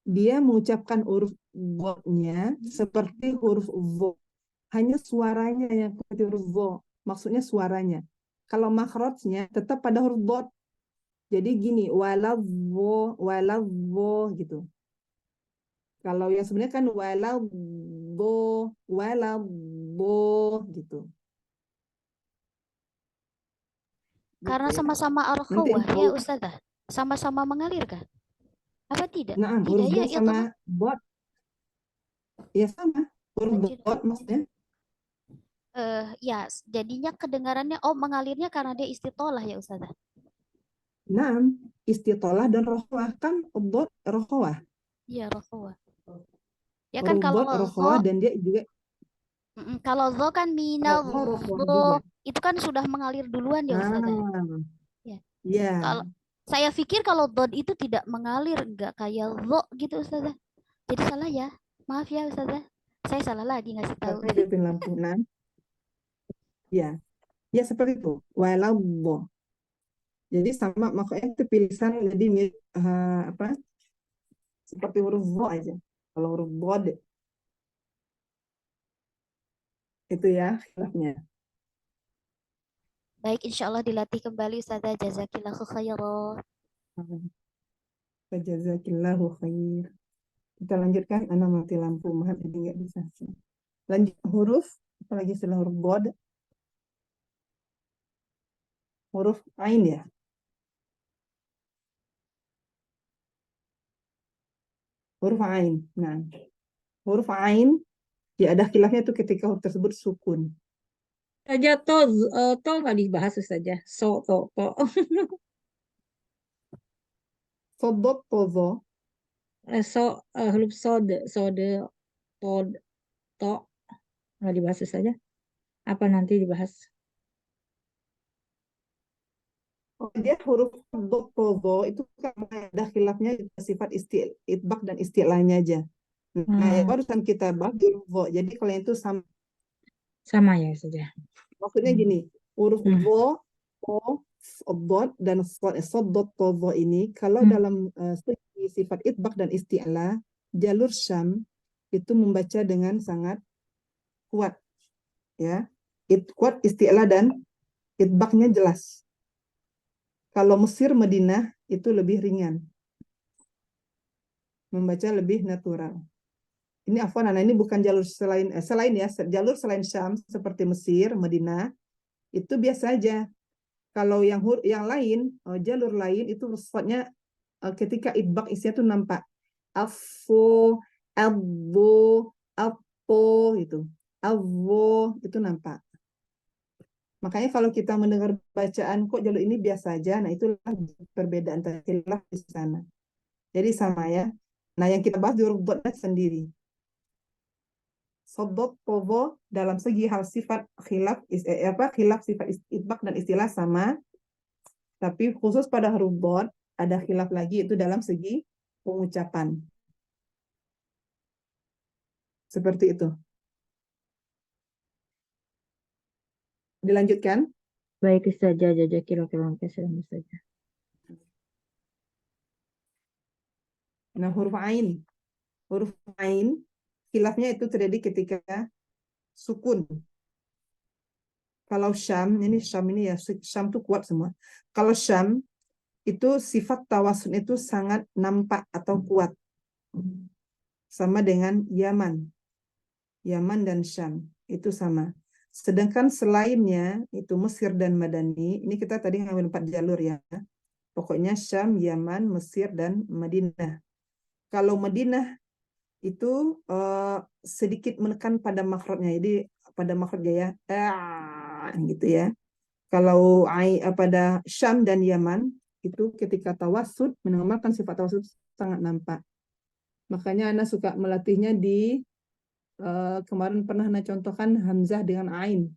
dia mengucapkan huruf vo-nya seperti huruf vo. Hanya suaranya yang seperti huruf vo. Maksudnya suaranya. Kalau makhrajnya tetap pada huruf dot. Jadi gini, walau vo gitu. Kalau yang sebenarnya kan walau bo gitu. Gitu Karena ya. sama-sama Nanti al-khawah insya ya Allah, Ustazah. Sama-sama mengalir kah? Apa tidak? nah Tidak huruf ya bo itu sama mah. bot ya sama. Huruf Lanjut. bot maksudnya. Ya, jadinya kedengarannya oh mengalirnya karena dia istitolah ya Ustazah. Nah, istitolah dan rohwah kan bot rohwah. Iya, rohawah. Ya kan Huruf kalau bot rohwah dan dia juga kalau zo kan minal rohwah zo juga. itu kan sudah mengalir duluan ya Ustazah. Nah, Ya. ya. Kalau saya pikir kalau dod itu tidak mengalir, enggak kayak zo gitu Ustazah. Jadi salah ya. Maaf ya Ustazah. Saya salah lagi ngasih tahu. Saya hidupin lampu. Nah, ya. Ya seperti itu. Walau bo. Jadi sama makanya itu pilihan jadi mirip apa? Seperti huruf bo aja. Kalau huruf bod itu ya khilafnya. Baik, insya Allah dilatih kembali Ustazah. Jazakillahu khairan. Jazakillahu khair. Kita lanjutkan. Anak mati lampu. Maaf jadi nggak bisa. Lanjut huruf. Apalagi setelah huruf bod. Huruf ain ya. Huruf ain. Nah, huruf ain ya ada khilafnya tuh ketika huruf tersebut sukun. Saja to nggak dibahas saja. To. Sodot tozo. Huruf sode, to, nggak dibahas saja. Apa nanti dibahas? Oh, dia huruf dho itu karena ada khilafnya sifat itbaq dan isti'lahnya aja. Nah, yang barusan kita bahas huruf dho. Jadi kalau yang itu sama. Sama ya saja. Maksudnya gini, huruf dho, o, dhad dan sod, dho ini kalau dalam segi sifat itbaq dan isti'lah, jalur Syam itu membaca dengan sangat kuat, ya. Kuat isti'lah dan itbaqnya jelas. Kalau Mesir, Madinah itu lebih ringan, membaca lebih natural. Ini afwan, ini bukan jalur selain ya, jalur selain Syam seperti Mesir, Madinah itu biasa aja. Kalau yang lain, jalur lain itu shotnya ketika itbaq isinya tuh nampak. Afo, albo, apo gitu. Alvo itu nampak. Makanya kalau kita mendengar bacaan kok jalur ini biasa aja, nah itulah perbedaan khilaf di sana. Jadi sama ya. Nah yang kita bahas di huruf dotnya sendiri. Sodot povo dalam segi hal sifat khilaf sifat itbaq dan istilah sama, tapi khusus pada huruf dot ada khilaf lagi itu dalam segi pengucapan. Seperti itu. Dilanjutkan. Baik saja kira-kira saja. Nah, huruf ain. Huruf ain khilafnya itu terjadi ketika sukun. Kalau Syam, ini ya, Syam itu kuat semua. Kalau Syam, itu sifat tawasun itu sangat nampak atau kuat. Sama dengan Yaman. Yaman dan Syam, itu sama. Sedangkan selainnya, itu Mesir dan Madani, ini kita tadi ngambil 4 jalur ya. Pokoknya Syam, Yaman, Mesir, dan Madinah. Kalau Madinah, itu sedikit menekan pada makhrajnya. Jadi pada makhrajnya ya, gitu ya. Kalau pada Syam dan Yaman itu ketika tawassud mengamalkan sifat tawassud sangat nampak. Makanya Ana suka melatihnya di kemarin pernah Ana contohkan hamzah dengan ain.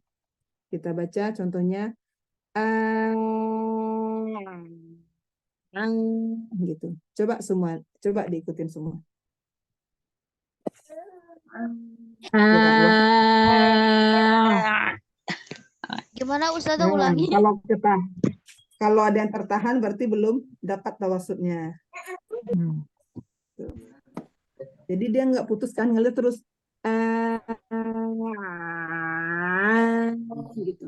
Kita baca contohnya gitu. Coba diikutin semua. Gimana Ustazah ulangi? Kalau ada yang tertahan berarti belum dapat tawassudnya. Jadi dia nggak putuskan, ngalir terus gitu.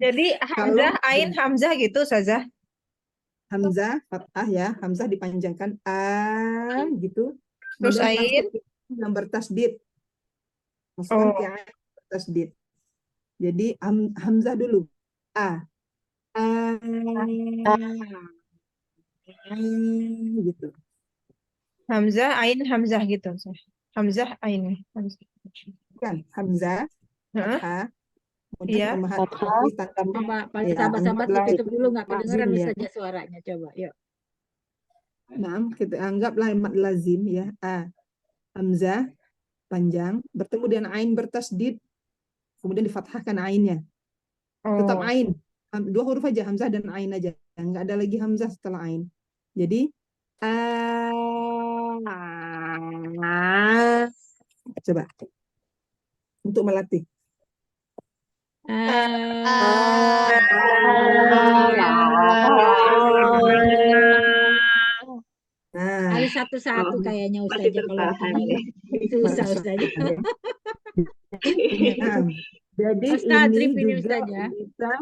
Jadi hamzah, ain, hamzah gitu saja. Hamzah, fathah ya, hamzah dipanjangkan gitu. Terus Kemudian ain. yang bertasdid. Masukkan ke ain bertasdid. Jadi hamzah dulu. Gitu. Hamzah, ain, hamzah gitu. Hamzah, ain. Kan hamzah, fathah. Kemudian Coba paling sahabat-sahabat ditutup dulu, nggak kedengeran saja suaranya. Coba, yuk. Nah, kita anggaplah mad lazim ya. Hamzah panjang bertemu dengan ain bertasdid, kemudian difathahkan ainnya. Tetap ain. 2 huruf aja, hamzah dan ain aja. Nggak ada lagi hamzah setelah ain. Jadi coba untuk melatih. Harus satu-satu kayaknya Ustazah kalau begini susah Ustazah. Jadi ini juga bisa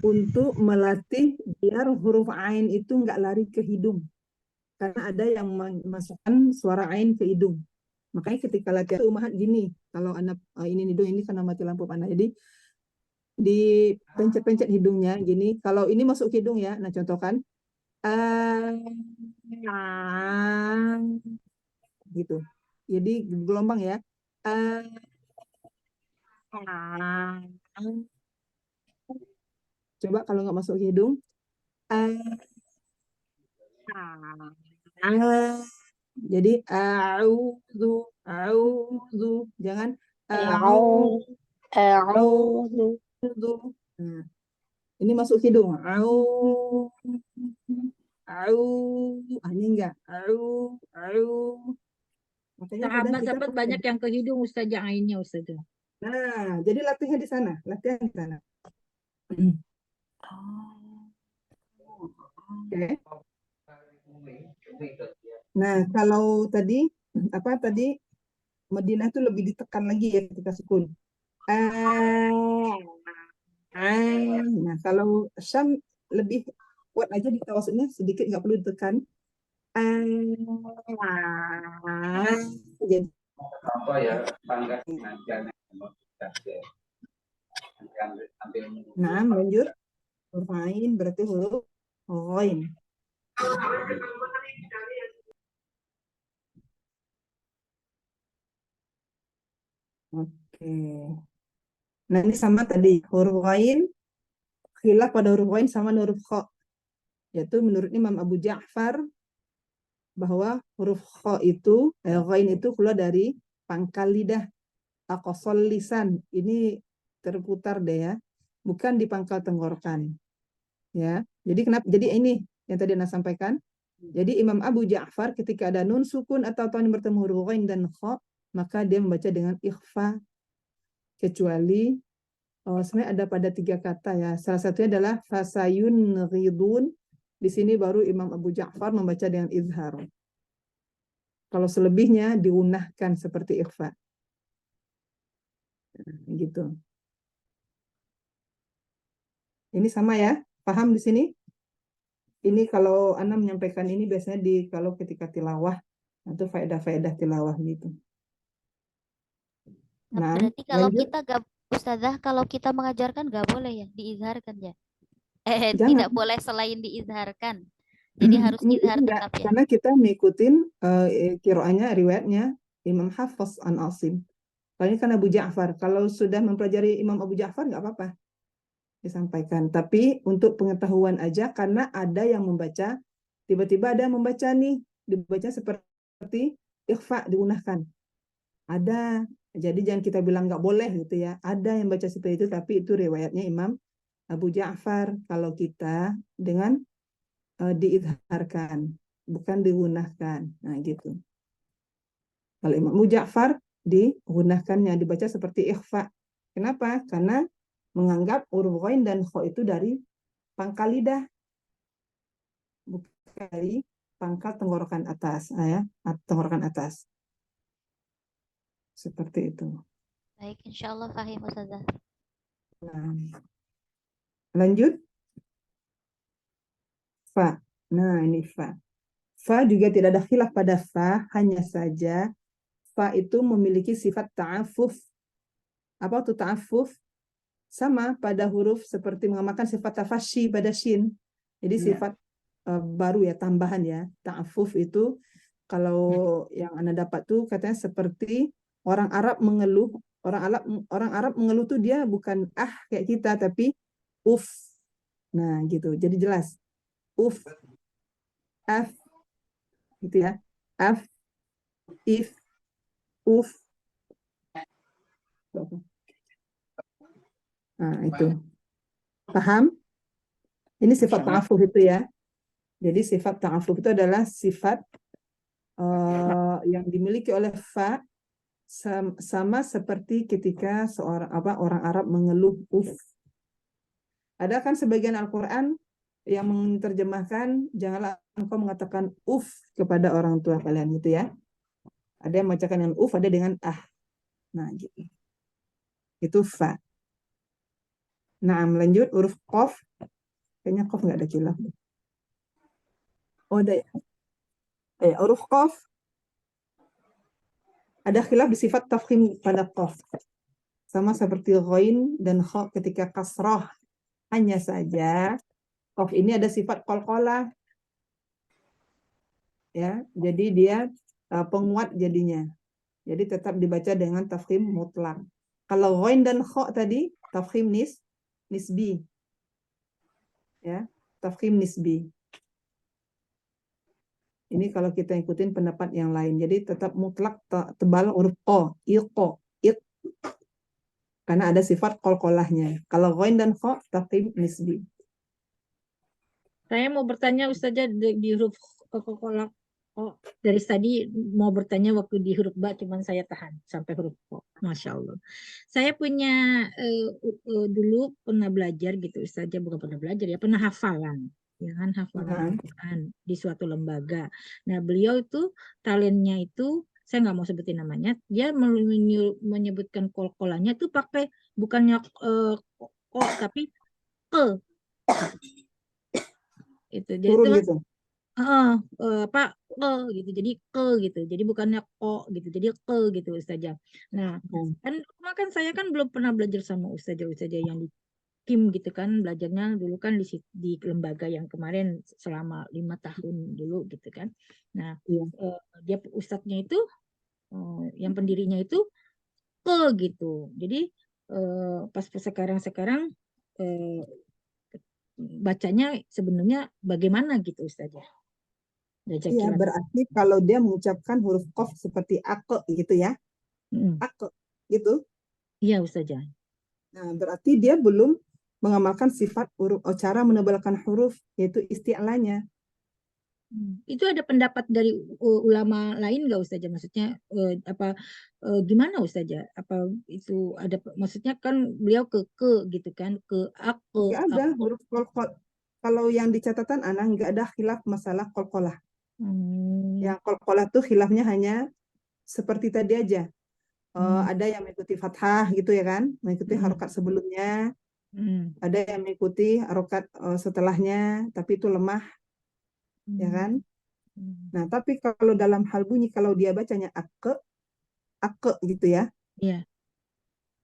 untuk melatih biar huruf ain itu nggak lari ke hidung. Karena ada yang memasukkan suara ain ke hidung. Makanya ketika latihan umahat gini, kalau anak ini hidung ini karena mati lampu panas. Jadi dipencet-pencet hidungnya gini. Kalau ini masuk ke hidung ya, nah contohkan gitu. Jadi gelombang ya. Coba kalau nggak masuk ke hidung. Jadi a'udzu, a'udzu. Jangan أعوذ أعوذ a'udzu. Nah, ini masuk hidung. Au, au. Ah, ini enggak. Au, au. Makanya kadang kita Sahabat-sahabat pakai. banyak yang ke hidung Ustazah ainnya Ustazah. Nah, jadi latihan di sana, latihan di sana. Oke. Nah, kalau tadi apa tadi Madinah itu lebih ditekan lagi ya ketika sukun. Nah, kalau Syam lebih kuat aja di tawasudnya sedikit nggak perlu ditekan. Jadi apa ya pangkat pengajian nah, lanjut. Huruf ain berarti huruf ghain. Oke. Nah, ini sama tadi huruf ghain, khilaf pada huruf ghain sama huruf kha. Yaitu menurut Imam Abu Ja'far bahwa huruf kha itu, ghain itu keluar dari pangkal lidah, aqsal lisan. Ini terputar deh ya, bukan di pangkal tenggorokan. Ya, jadi kenapa? Jadi ini yang tadi Anda sampaikan. Jadi Imam Abu Ja'far ketika ada nun sukun atau tahun yang bertemu huruf ghain dan kha, maka dia membaca dengan ikhfa, kecuali sebenarnya ada pada 3 kata ya. Salah satunya adalah fasayun ghidun. Di sini baru Imam Abu Ja'far membaca dengan izhar. Kalau selebihnya diunahkan seperti ikhfa. Gitu. Ini sama ya? Paham di sini? Ini kalau Anda menyampaikan ini biasanya kalau ketika tilawah atau faedah-faedah tilawah gitu. Nah, Berarti kalau lanjut. kita gak, Ustazah, kalau kita mengajarkan gak boleh ya diizharkan ya? Jangan. Tidak boleh selain diizharkan. Jadi harus izhar Enggak, tetap ya. karena kita mengikutin qiraatnya, riwayatnya Imam Hafiz an Asim. Kalau ini kan Abu Ja'far. Kalau sudah mempelajari Imam Abu Ja'far nggak apa-apa disampaikan. Tapi untuk pengetahuan aja, karena ada yang membaca, tiba-tiba ada yang membaca nih, dibaca seperti ikhfa, diunahkan. Ada. Jadi jangan kita bilang nggak boleh gitu ya. Ada yang baca seperti itu, tapi itu riwayatnya Imam Abu Ja'far. Kalau kita dengan diizharkan, bukan digunahkan. Nah, gitu. Kalau Imam Abu Ja'far digunahkannya, dibaca seperti ikhfa. Kenapa? Karena menganggap huruf ghain dan kha itu dari pangkal lidah, bukan dari pangkal tenggorokan atas, ya, tenggorokan atas. Seperti itu. Baik, insya Allah fahim Ustazah. Nah, lanjut. Fa. Nah, ini fa. Fa juga tidak ada khilaf pada fa, hanya saja fa itu memiliki sifat ta'afuf. Apa itu ta'afuf? Sama pada huruf seperti mengamalkan sifat tafashi pada shin. Jadi sifat baru ya, tambahan ya. Ta'afuf itu kalau yang Anda dapat tuh katanya seperti orang Arab mengeluh. Orang Arab mengeluh tuh dia bukan kayak kita, tapi uf. Nah, gitu. Jadi jelas. Uf, af, gitu ya. Af, if, uf. Nah, itu. Paham? Ini sifat ta'afuf itu ya. Jadi sifat ta'afuf itu adalah sifat yang dimiliki oleh fa sama seperti ketika orang Arab mengeluh uf. Ada kan sebagian Al-Quran yang menerjemahkan janganlah engkau mengatakan uf kepada orang tua kalian gitu ya. Ada yang membacakan dengan uf, ada dengan ah. Nah, gitu. Itu fa. Nah, lanjut huruf qaf. Kayaknya qaf nggak ada khilaf. Oh, ada ya. Huruf qaf ada khilaf di sifat tafkhim pada qaf. Sama seperti ghain dan kha ketika kasrah. Hanya saja qaf ini ada sifat qalqalah. Ya, jadi dia penguat jadinya. Jadi tetap dibaca dengan tafkhim mutlak. Kalau ghain dan kha tadi tafkhim nisbi. Ya, tafkhim nisbi. Ini kalau kita ikutin pendapat yang lain. Jadi tetap mutlak tebal huruf ko, iqo, it. Karena ada sifat qalqalahnya. Kalau ghain dan kha taqim nisbi. Saya mau bertanya Ustazah di huruf kolak. Oh, dari tadi mau bertanya waktu di huruf ba, cuman saya tahan sampai huruf ko. Masya Allah. Saya punya dulu pernah belajar gitu Ustazah, bukan pernah belajar ya, pernah hafalan. Ya kan, hafalan Al-Quran di suatu lembaga. Nah, beliau itu talentnya itu, saya nggak mau sebutin namanya, dia menyebutkan kol-kolannya itu pakai bukannya ko, tapi ke. Itu jadi Turun itu gitu. apa gitu, jadi ke gitu, jadi bukannya ko gitu, jadi ke gitu Ustazah. Nah, kan saya kan belum pernah belajar sama Ustazah yang di Kim gitu kan, belajarnya dulu kan di lembaga yang kemarin selama 5 tahun dulu gitu kan. Nah, dia ustadznya itu yang pendirinya itu ke gitu. Jadi pas sekarang bacanya sebenarnya bagaimana gitu Ustazah? Iya, berarti kalau dia mengucapkan huruf qaf seperti ake gitu ya. Ake gitu. Iya Ustazah. Nah, berarti dia belum mengamalkan sifat huruf, cara menebalkan huruf, yaitu isti'lanya. Itu ada pendapat dari ulama lain nggak Ustazah? Maksudnya gimana Ustazah? Apa itu ada, maksudnya kan beliau ke gitu kan, ke aku. Nggak ada huruf kolkol. Kalau yang di catatan Ana nggak ada khilaf masalah kolkolah. Yang kolkolah tuh khilafnya hanya seperti tadi aja. Ada yang mengikuti fathah gitu ya kan, mengikuti harokat sebelumnya. Ada yang mengikuti harokat setelahnya, tapi itu lemah, ya kan? Nah, tapi kalau dalam hal bunyi, kalau dia bacanya ake gitu ya. Iya.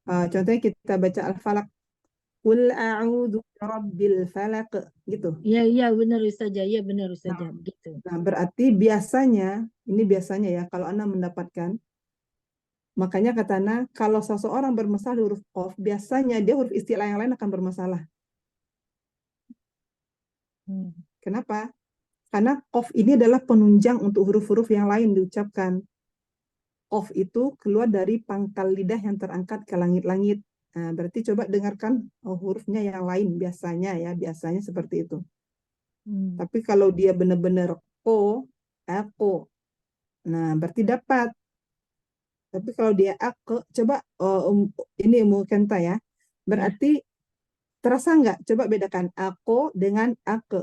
Contohnya kita baca al-falaq, qul a'udzu birabbil falaq gitu. Iya benar Ustazah, iya benar Ustazah, begitu. Nah, berarti biasanya, ini biasanya ya, kalau Anda mendapatkan, makanya kata Ana, kalau seseorang bermasalah huruf qaf, biasanya dia huruf istilah yang lain akan bermasalah. Kenapa? Karena qaf ini adalah penunjang untuk huruf-huruf yang lain diucapkan. Qaf itu keluar dari pangkal lidah yang terangkat ke langit-langit. Nah, berarti coba dengarkan hurufnya yang lain biasanya ya, biasanya seperti itu. Tapi kalau dia benar-benar ko, ako, nah berarti dapat. Tapi kalau dia aku, coba ini Kenta ya, berarti terasa nggak? Coba bedakan aku dengan aku.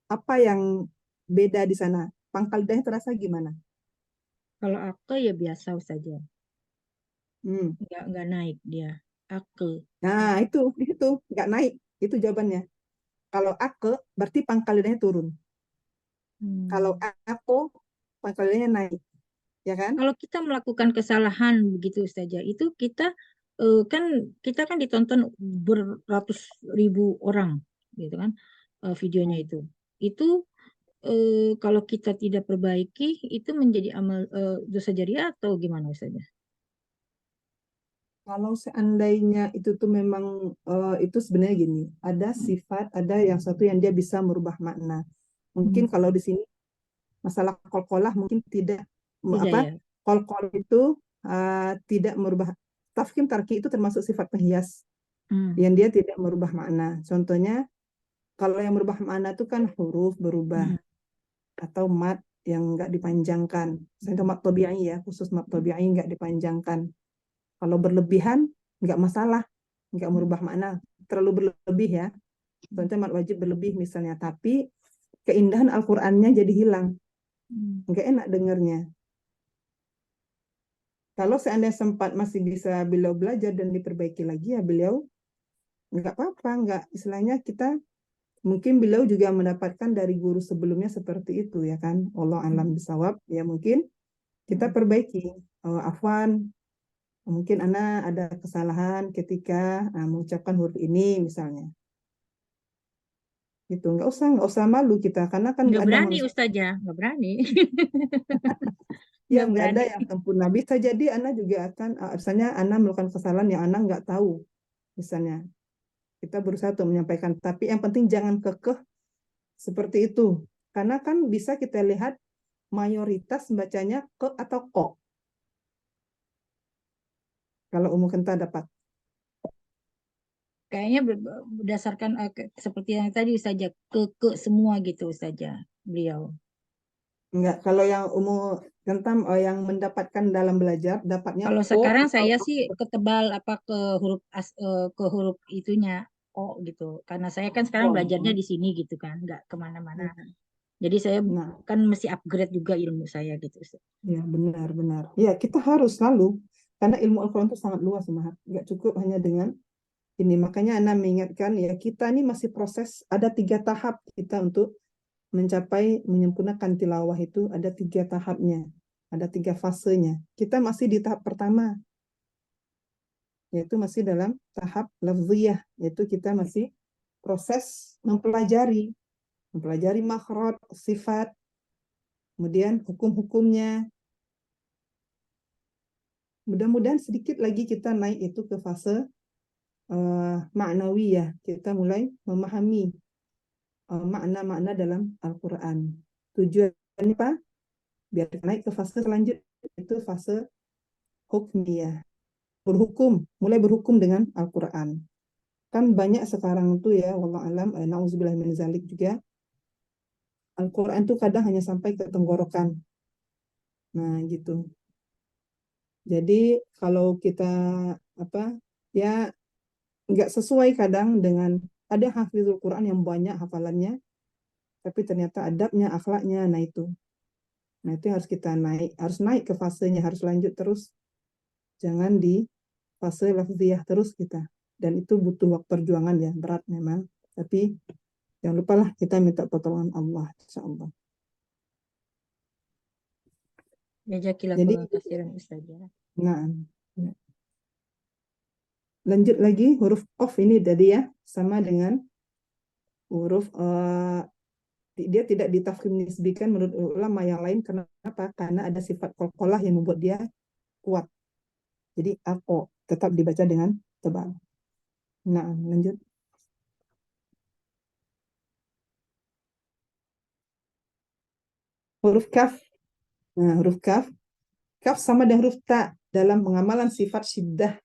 Apa yang beda di sana? Pangkal lidahnya terasa gimana? Kalau aku ya biasa saja. Nggak naik dia. Aku. Nah, itu nggak naik. Itu jawabannya. Kalau aku, berarti pangkal lidahnya turun. Kalau aku, pangkal lidahnya naik. Ya kan? Kalau kita melakukan kesalahan begitu saja, itu kita kita kan ditonton beratus ribu orang, gitu kan, videonya itu. Itu kalau kita tidak perbaiki, itu menjadi amal dosa jariah atau gimana saja? Kalau seandainya itu tuh memang itu sebenarnya gini, ada sifat, ada yang satu yang dia bisa merubah makna. Mungkin kalau di sini masalah kolkolah mungkin tidak Ya. Kolkol itu tidak merubah, tafkhim tarki itu termasuk sifat penghias yang dia tidak merubah makna. Contohnya kalau yang merubah makna itu kan huruf berubah atau mat yang enggak dipanjangkan. Contoh mat tabi'i ya, khusus mat tabi'i enggak dipanjangkan. Kalau berlebihan enggak masalah, enggak merubah makna. Terlalu berlebih ya. Contohnya mat wajib berlebih misalnya, tapi keindahan Al-Qur'annya jadi hilang. Enggak enak dengarnya. Kalau seandainya sempat masih bisa beliau belajar dan diperbaiki lagi ya beliau nggak apa-apa, nggak istilahnya kita mungkin beliau juga mendapatkan dari guru sebelumnya seperti itu ya kan, Allah alam bisawab ya, mungkin kita perbaiki. Afwan, mungkin Ana ada kesalahan ketika mengucapkan huruf ini misalnya. Gitu, nggak usah malu kita karena kan Nggak ada berani manusia. Ustazah, nggak berani. Ya nggak ada yang sempurna. Bisa jadi Ana juga akan, misalnya Ana melakukan kesalahan yang Ana nggak tahu. Misalnya, kita berusaha untuk menyampaikan. Tapi yang penting jangan kekeh seperti itu. Karena kan bisa kita lihat mayoritas bacanya ke atau ko? Kalau Ummu Kenta dapat. Kayaknya berdasarkan seperti yang tadi saja ke semua gitu saja beliau. Enggak, kalau yang Ummu Kenta yang mendapatkan dalam belajar dapatnya Kalau ko sekarang atau saya sih ketebal apa ke huruf itunya o gitu. Karena saya kan sekarang ko. belajarnya di sini gitu kan, nggak kemana-mana. Nah, Jadi saya nah, kan mesti upgrade juga ilmu saya gitu. ya benar-benar. Ya, kita harus selalu karena ilmu Al-Quran itu sangat luas, Mahat. Nggak cukup hanya dengan ini. Makanya Ana mengingatkan ya, kita ini masih proses, ada 3 tahap kita untuk mencapai menyempurnakan tilawah itu, ada 3 tahapnya, ada 3 fasenya. Kita masih di tahap pertama, yaitu masih dalam tahap lafziyah, yaitu kita masih proses mempelajari makhraj, sifat, kemudian hukum-hukumnya. Mudah-mudahan sedikit lagi kita naik itu ke fase ma'nawiyah, kita mulai memahami makna-makna dalam Al-Quran. Tujuannya apa? Biar naik ke fase selanjutnya, itu fase hukmiyah. Mulai berhukum dengan Al-Quran. Kan banyak sekarang itu ya, wallahu alam, na'udzubillah min zalik juga, Al-Quran itu kadang hanya sampai ke tenggorokan. Nah, gitu. Jadi kalau kita ya nggak sesuai kadang dengan ada hafizul Quran yang banyak hafalannya, tapi ternyata adabnya, akhlaknya, nah itu harus kita harus naik ke fasenya, harus lanjut terus, jangan di fase lafziyah terus kita. Dan itu butuh waktu perjuangan ya, berat memang, tapi jangan lupalah kita minta pertolongan Allah, insya Allah. Jadi, khairan Ustaz. nah, lanjut lagi huruf qaf ini tadi ya, sama dengan huruf dia tidak ditafkhim nisbikan menurut ulama yang lain. Kenapa? Karena ada sifat qalqalah yang membuat dia kuat. Jadi ako tetap dibaca dengan tebal. Nah, lanjut. Huruf kaf. Nah, huruf kaf. Kaf sama dengan huruf ta dalam pengamalan sifat syiddah.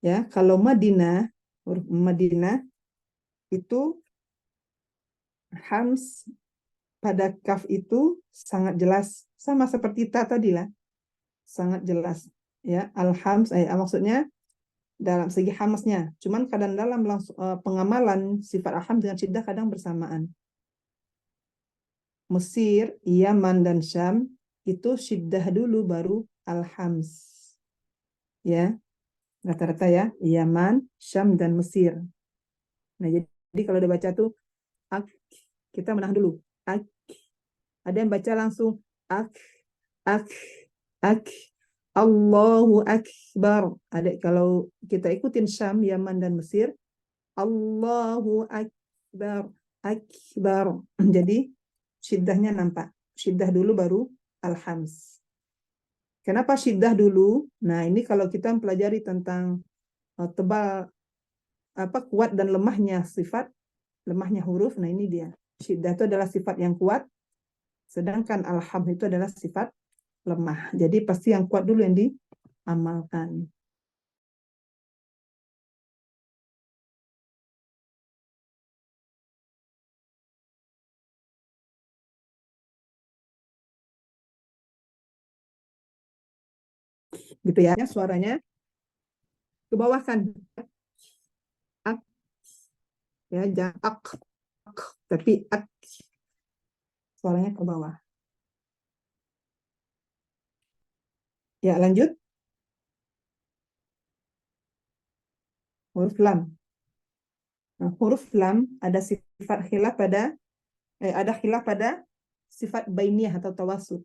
Ya, kalau Madinah, huruf Madinah itu hams pada kaf itu sangat jelas, sama seperti ta tadi lah, sangat jelas. Ya, al-hams, maksudnya dalam segi hamasnya. Cuman kadang dalam pengamalan sifat al-hams dengan syiddah kadang bersamaan. Mesir, Yaman, dan Syam itu syiddah dulu baru al-hams. Ya, rata-rata ya, Yaman, Syam, dan Mesir. Nah, jadi kalau dibaca tuh ak, kita menahan dulu. Ak. Ada yang baca langsung ak, ak, ak. Allahu Akbar. Ada kalau kita ikutin Syam, Yaman, dan Mesir, Allahu Akbar, Akbar. Jadi syiddahnya nampak. Syiddah dulu baru al-hams. Kenapa syiddah dulu? Nah, ini kalau kita mempelajari tentang tebal kuat dan lemahnya sifat, lemahnya huruf. Nah, ini dia. Syiddah itu adalah sifat yang kuat, sedangkan al-ham itu adalah sifat lemah. Jadi pasti yang kuat dulu yang diamalkan. Gitu ya, suaranya ke bawah kan. Ak. Ya, jangan ak, tapi ak. Suaranya ke bawah. Ya, lanjut. Huruf lam. Nah, huruf lam ada sifat khilaf pada sifat bainiyah atau tawasud.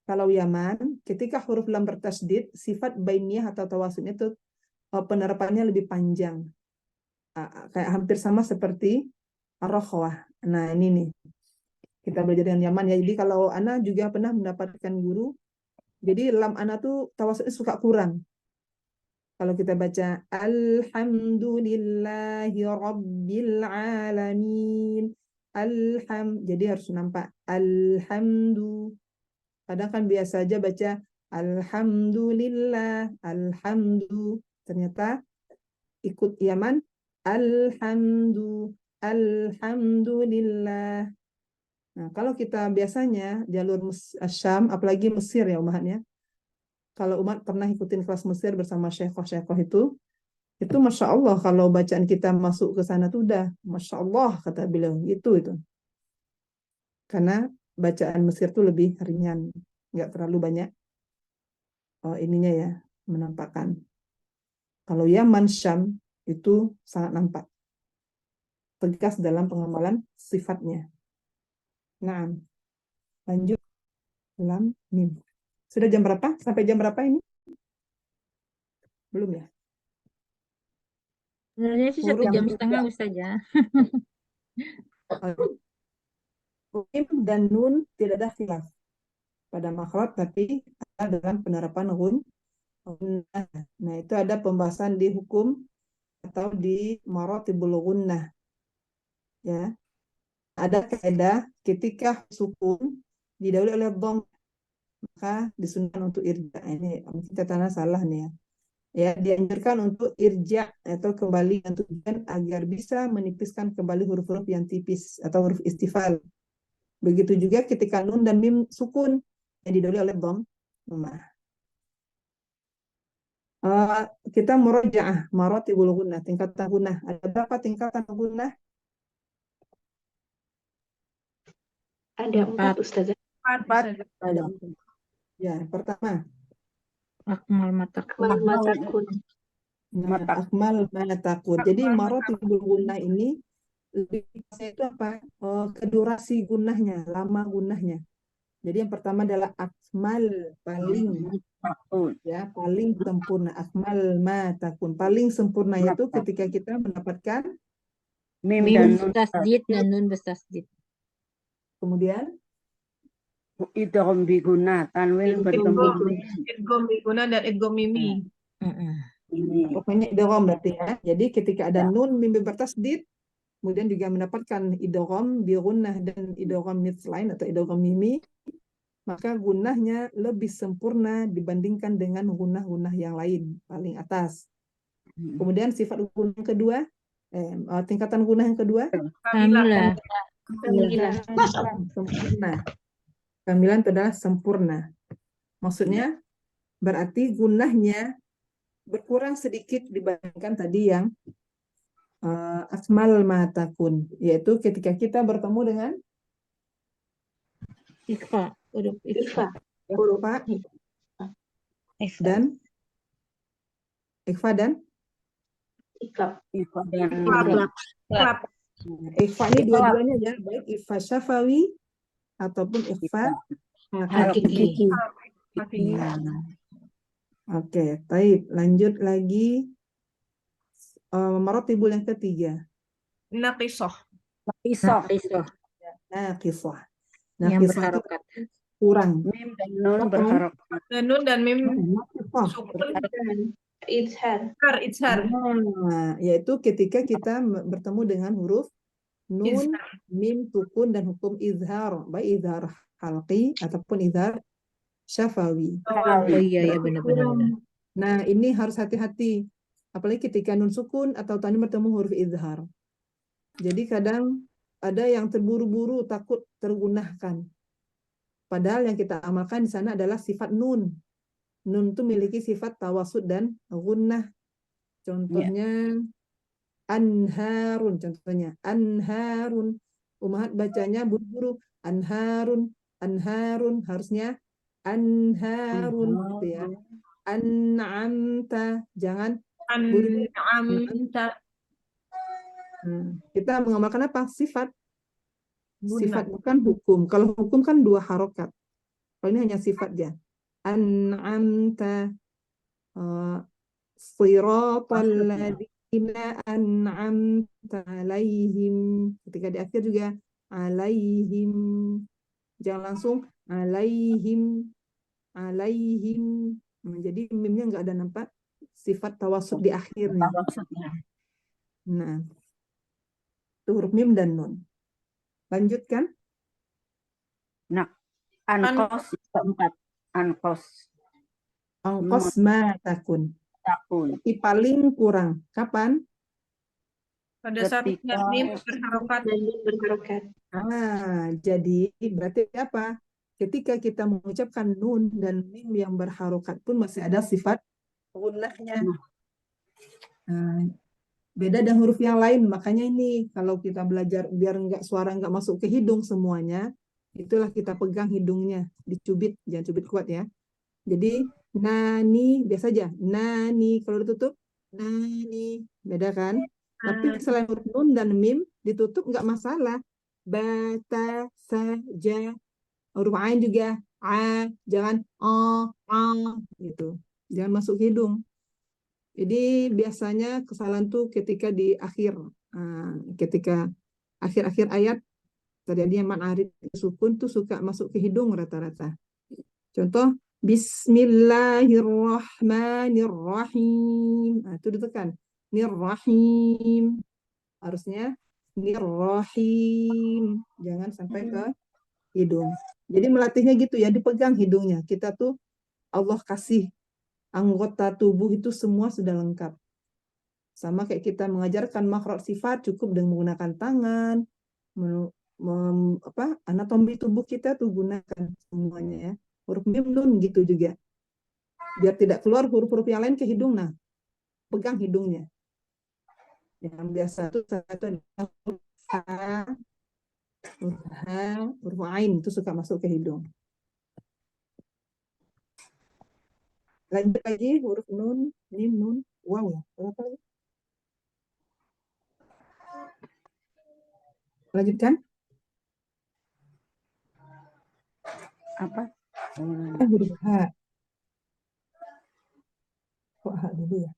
Kalau Yaman, ketika huruf lam bertasdid, sifat bainiyah atau tawasudnya itu penerapannya lebih panjang. Kayak hampir sama seperti ar-rakhwah. Nah, ini nih. Kita belajar dengan Yaman ya. Jadi kalau Ana juga pernah mendapatkan guru, jadi lam Ana tuh tawasudnya suka kurang. Kalau kita baca Alhamdulillahi Rabbil Alamin. Jadi harus nampak alhamdu. Kadang kan biasa aja baca alhamdulillah, alhamdu. Ternyata ikut Yaman alhamdulillah. Nah, kalau kita biasanya jalur Syam, apalagi Mesir ya umatnya. Kalau umat pernah ikutin kelas Mesir bersama syekhoh-syekhoh itu Masya Allah kalau bacaan kita masuk ke sana tuh udah Masya Allah kata beliau itu. Karena bacaan Mesir tuh lebih ringan, nggak terlalu banyak ininya ya, menampakkan. Kalau Yaman, Syam itu sangat nampak. Tegas dalam pengamalan sifatnya. Nah, lanjut lam mim. Sudah jam berapa? Sampai jam berapa ini? Belum ya? Sebenarnya sih 1 jam setengah Ustazah. Mim dan nun tidak ada khilaf pada makhraj, tapi ada dalam penerapan gunnah. Nah, itu ada pembahasan di hukum atau di maratibul gunnah. Ya. Ada kaidah ketika sukun didahului oleh dhamma maka disunahkan untuk irja. Ini kita tanah salah nih ya. Ya, dianjurkan untuk irja atau kembali untuk tujuan agar bisa menipiskan kembali huruf-huruf yang tipis atau huruf istifal. Begitu juga ketika nun dan mim sukun yang didahului oleh dhamma. Kita murojaah maratibul gunnah, tingkatan gunnah. Ada berapa tingkatan gunnah? Ada 4 Ustazah. 4. Ada. Ya, pertama Akmal matakun. akmal mana takut. Jadi maratibul gunnah ini lebih itu apa? Kedurasi gunnahnya, lama gunnahnya. Jadi yang pertama adalah akmal, paling ya, paling sempurna. Akmal ma takun. Paling sempurna itu ketika kita mendapatkan Mim Mim dan nun bertasdid dan nun bertasdid. kemudian idgham bi gunnah, tanwin bertemu Idgham biguna dan idgham mimi. ini. pokoknya idgham berarti ya. Jadi ketika ada nun mim bertasdid kemudian juga mendapatkan idgham bi gunnah dan idgham mithlain atau idgham mimi, maka gunnahnya lebih sempurna dibandingkan dengan gunnah-gunnah yang lain paling atas. Kemudian sifat gunnah yang kedua, tingkatan gunnah yang kedua, Kamilah. sempurna. Kamilan itu adalah sempurna. Maksudnya berarti gunnahnya berkurang sedikit dibandingkan tadi yang akmal ma takun, yaitu ketika kita bertemu dengan Ikhfa. Huruf ikhfa. huruf fa dan ikhfa dan Iklab. ikhfa ini dua-duanya ya, baik ikhfa syafawi ataupun ikhfa hakiki. Oke, baik. Lanjut lagi maratibul yang ketiga. Naqisah. Kisah. Nah, kisah. Yang Kisah itu berharokat. kurang. Mim dan nun berharokat. Nun dan mim Kisah. sukun. Izhar. Izhar. Nah, yaitu ketika kita bertemu dengan huruf nun, mim, sukun, dan hukum izhar. Baik izhar halqi ataupun izhar syafawi. Oh iya ya benar-benar. Nah, ini harus hati-hati. Apalagi ketika nun sukun atau tanwin bertemu huruf izhar. Jadi kadang ada yang terburu-buru takut tergunahkan. Padahal yang kita amalkan di sana adalah sifat nun. Nun itu memiliki sifat tawasud dan gunnah. Contohnya anharun, contohnya anharun. Umahat bacanya buru-buru anharun, anharun, harusnya anharun gitu ya. An'amta, jangan buru-buru. An'amta. Kita mengamalkan apa? Sifat. Sifat bukan hukum. Kalau hukum kan 2 harokat. Kalau ini hanya sifat ya. An'amta siratal ladzina an'amta alaihim. Ketika di akhir juga alaihim. Jangan langsung alaihim. Alaihim. Jadi mimnya nggak ada nampak sifat tawasud di akhirnya. Nah, itu huruf mim dan nun. Lanjutkan. Nah, ankos keempat. Ankos Angkos ma takun. takun. Tapi paling kurang. Kapan? Pada saat Ketika mim berharokat. Dan mim berharokat. Jadi berarti apa? Ketika kita mengucapkan nun dan mim yang berharokat pun masih ada sifat gunnahnya. Beda dengan huruf yang lain. Makanya ini kalau kita belajar biar suara nggak masuk ke hidung semuanya, itulah kita pegang hidungnya, dicubit, jangan cubit kuat ya. Jadi nani biasa aja, nani kalau ditutup nani, beda kan? Tapi selain huruf nun dan mim ditutup nggak masalah. Bata saja, huruf ain juga jangan gitu, jangan masuk ke hidung. Jadi biasanya kesalahan tuh ketika di akhir, ketika akhir-akhir ayat terjadi yang arid sukun tuh suka masuk ke hidung rata-rata. Contoh Bismillahirrahmanirrahim. Itu ditekan. Nirrahim. Harusnya nirrahim. Jangan sampai ke hidung. Jadi melatihnya gitu ya, dipegang hidungnya. Kita tuh Allah kasih anggota tubuh itu semua sudah lengkap. Sama kayak kita mengajarkan makhraj sifat cukup dengan menggunakan tangan, anatomi tubuh kita tuh gunakan semuanya ya. Huruf mim nun gitu juga. Biar tidak keluar huruf-huruf yang lain ke hidung, nah pegang hidungnya. Yang biasa itu satu adalah huruf huruf ain itu suka masuk ke hidung. Lanjut lagi huruf nun, mim, nun, waw ya. Berapa lagi? Lanjutkan. Apa? Huruf H. Kok H dulu ya?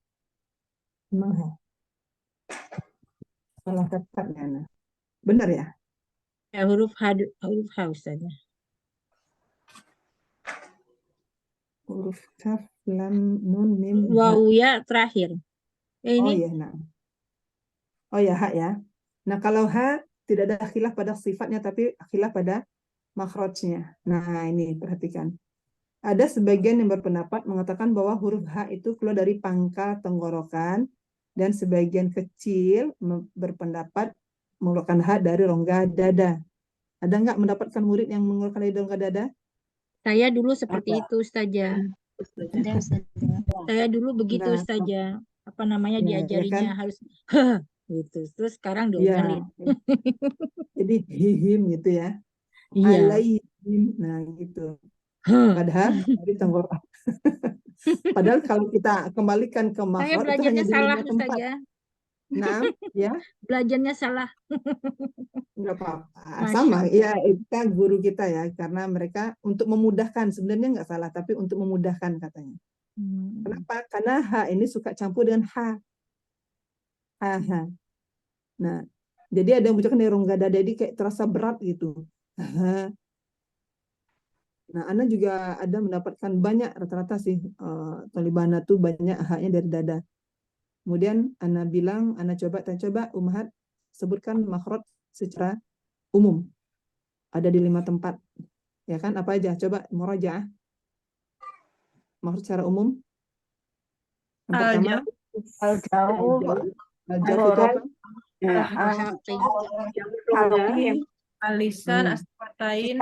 Memang H. Salah katanya, Ana. Benar ya? Ya, huruf H Ustaz. Huruf kaf, lam, nun, mim, Waw ya terakhir. Oh Ini ya, nah. Oh ya, H ya. Nah, kalau H tidak ada khilaf pada sifatnya, tapi khilaf pada makhrajnya. Nah, ini perhatikan. Ada sebagian yang berpendapat mengatakan bahwa huruf H itu keluar dari pangkal tenggorokan, dan sebagian kecil berpendapat mengeluarkan H dari rongga dada. Ada nggak mendapatkan murid yang mengeluarkan dari rongga dada? saya dulu seperti itu Ustazah. Ada Ustazah. Saya dulu begitu Nah, Ustazah. Apa namanya ya diajarinya kan? harus gitu. Terus sekarang Ya, diomelin. jadi hihim gitu ya. Iya. Alaihim, nah gitu. Padahal dari tenggorokan. Padahal kalau kita kembalikan ke Saya makhraj itu belajarnya hanya di salah 5 tempat. Ustazah. Nah, ya Belajarnya salah. nggak apa-apa. Masya Sama, Allah. ya kita guru kita ya, karena mereka untuk memudahkan, sebenarnya nggak salah, tapi untuk memudahkan katanya. Kenapa? Karena H ini suka campur dengan H. H. Nah, jadi ada yang mengucapkan dari rongga dada, jadi kayak terasa berat gitu. Nah, Ana juga ada mendapatkan banyak, rata-rata sih, Talibana tuh banyak H-nya dari dada. Kemudian Ana bilang, Ana coba Ummahat sebutkan makhraj secara umum. Ada di 5 tempat. Ya kan, apa aja? Coba murajaah. Makhraj secara umum. Yang pertama, Al-jauh, al-jawf itu apa? Alisan, asfatain,